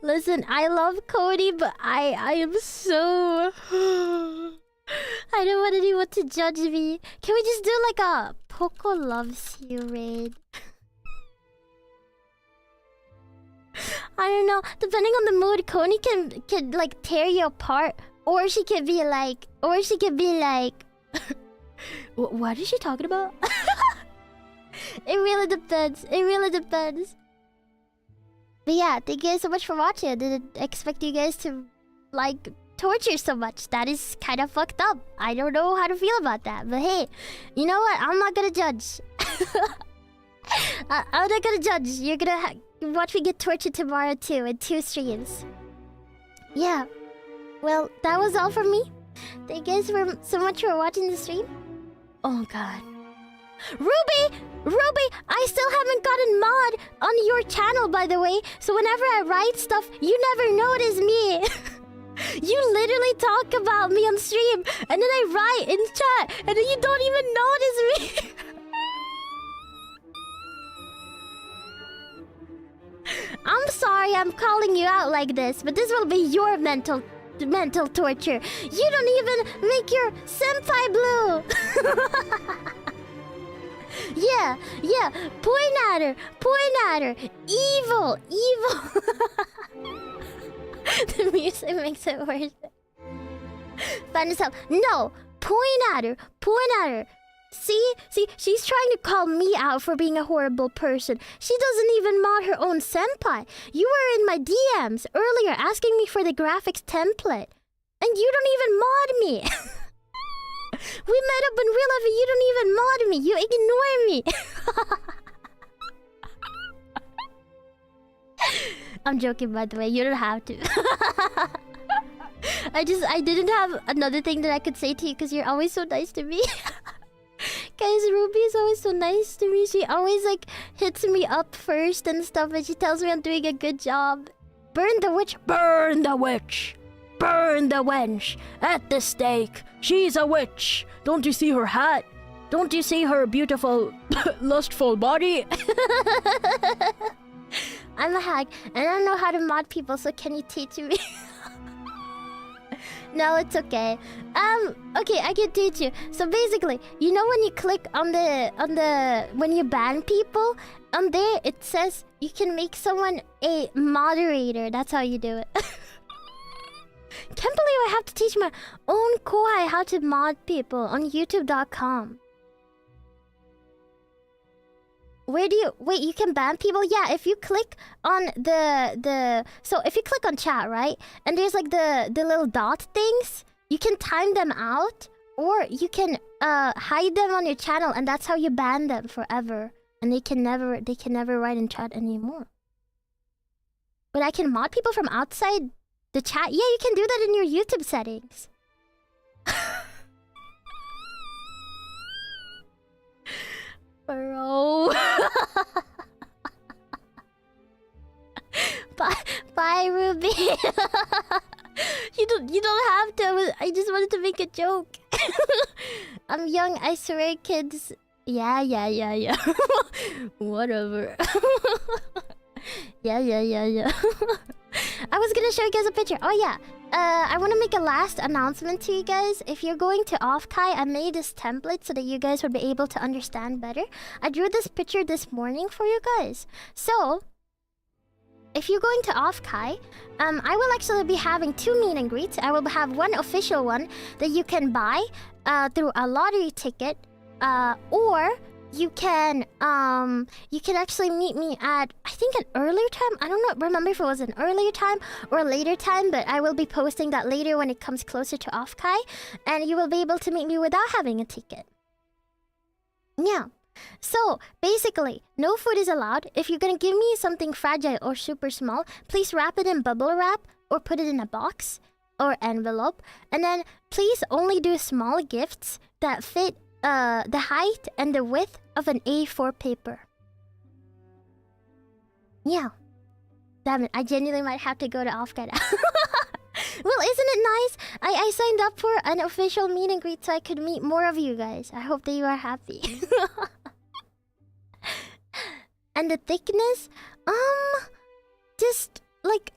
Listen, I love Cody, but I am so... I don't want anyone to judge me. Can we just do like a Poko loves you raid? I don't know. Depending on the mood, Coney can like tear you apart, or she could be like, what is she talking about? It really depends. It really depends. But yeah, thank you guys so much for watching. I didn't expect you guys to like torture so much. That is kind of fucked up. I don't know how to feel about that. But hey, you know what? I'm not gonna judge. I'm not gonna judge. You're gonna watch me get tortured tomorrow too in 2 streams. Yeah. Well, that was all from me. Thank you guys so much for watching the stream. Oh god. Ruby! Ruby! I still haven't gotten mod on your channel, by the way. So whenever I write stuff, you never notice me. You literally talk about me on stream, and then I write in chat, and then you don't even notice me. I'm sorry I'm calling you out like this, but this will be your mental torture. You don't even make your senpai blue. Yeah, point at her. Evil. The music makes it worse. Find yourself. No, point at her. See, she's trying to call me out for being a horrible person. She doesn't even mod her own senpai. You were in my DMs earlier asking me for the graphics template, and you don't even mod me. We met up in real life and you don't even mod me. You ignore me. I'm joking, by the way. You don't have to. I didn't have another thing that I could say to you because you're always so nice to me. Guys, Ruby is always so nice to me. She always like hits me up first and stuff, and she tells me I'm doing a good job. Burn the witch. Burn the witch. Burn the wench at the stake. She's a witch. Don't you see her hat? Don't you see her beautiful, lustful body? I'm a hack, and I don't know how to mod people, so can you teach me? No, it's okay. Okay, I can teach you. So basically, you know when you click on the when you ban people, on there it says you can make someone a moderator. That's how you do it. Can't believe I have to teach my own kohai how to mod people on youtube.com. Where do you... Wait, you can ban people? Yeah, if you click on the... So, if you click on chat, right? And there's like the little dot things. You can time them out. Or you can hide them on your channel. And that's how you ban them forever. And they can never write in chat anymore. But I can mod people from outside the chat. Yeah, you can do that in your YouTube settings. Bro. Bye, Ruby. You don't have to. I just wanted to make a joke. I'm young, I swear, kids. Yeah. Whatever. Yeah. I was gonna show you guys a picture. Oh yeah. I want to make a last announcement to you guys. If you're going to Offkai, I made this template so that you guys would be able to understand better. I drew this picture this morning for you guys. So, if you're going to Offkai, I will actually be having 2 meet and greets. I will have one official one that you can buy through a lottery ticket, or you can actually meet me at, I think, an earlier time. I don't remember if it was an earlier time or a later time, but I will be posting that later when it comes closer to Offkai, and you will be able to meet me without having a ticket. Yeah. So, basically, no food is allowed. If you're gonna give me something fragile or super small, please wrap it in bubble wrap or put it in a box or envelope. And then, please only do small gifts that fit the height and the width of an A4 paper. Yeah. Damn it, I genuinely might have to go to Offguide. Well, isn't it nice? I signed up for an official meet and greet so I could meet more of you guys. I hope that you are happy. And the thickness? Just like...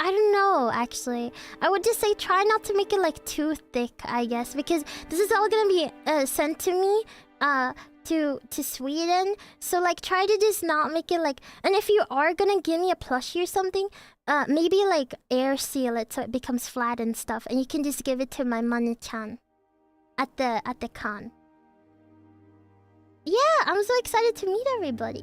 I don't know, actually. I would just say try not to make it like too thick, I guess, because this is all gonna be sent to me to Sweden. So like try to just not make it like, and if you are gonna give me a plushie or something, maybe like air seal it so it becomes flat and stuff, and you can just give it to my Mani-chan at the con. Yeah, I'm so excited to meet everybody.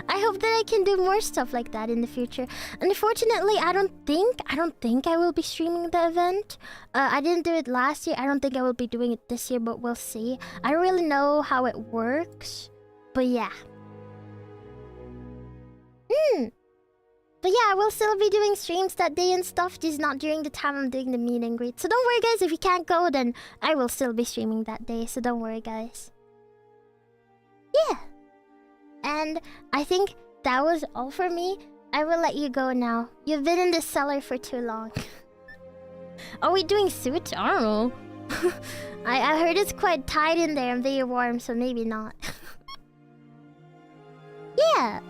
I hope that I can do more stuff like that in the future. Unfortunately, I don't think I will be streaming the event. I didn't do it last year. I don't think I will be doing it this year, but we'll see. I don't really know how it works, but yeah. But yeah, I will still be doing streams that day and stuff, just not during the time I'm doing the meet and greet. So don't worry, guys. If you can't go, then I will still be streaming that day. So don't worry, guys. Yeah. And I think that was all for me. I will let you go now. You've been in the cellar for too long. Are we doing suits? I don't know. I heard it's quite tight in there and very warm, so maybe not. Yeah.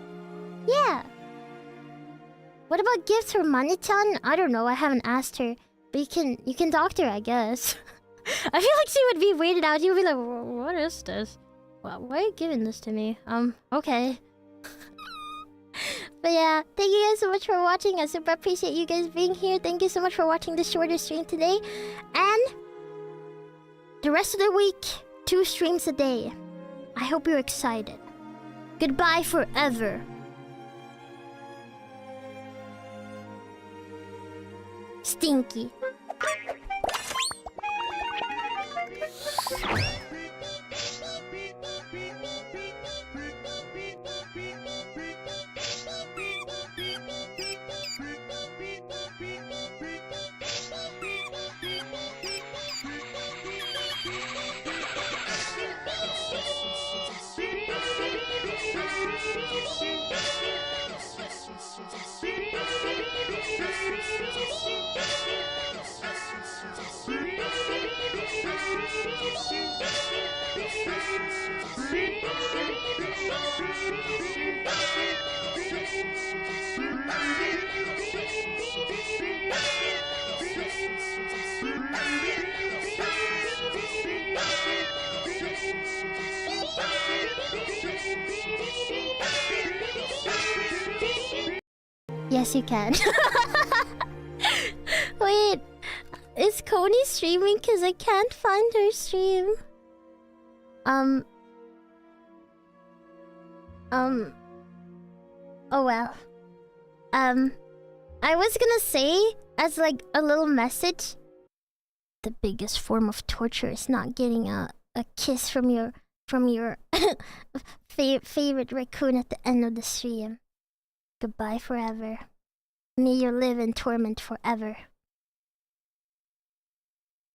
What about gifts for Mani-chan? I don't know. I haven't asked her. But you can talk to her, I guess. I feel like she would be weirded out. She would be like, what is this? Why are you giving this to me? Okay. But yeah, thank you guys so much for watching. I super appreciate you guys being here. Thank you so much for watching this shorter stream today. And the rest of the week, 2 streams a day. I hope you're excited. Goodbye forever. Stinky. Yes, you can. Wait, is Coney streaming? Because I can't find her stream. Oh well. I was gonna say, as like a little message, the biggest form of torture is not getting a kiss from your favorite raccoon at the end of the stream. Goodbye forever. May you live in torment forever.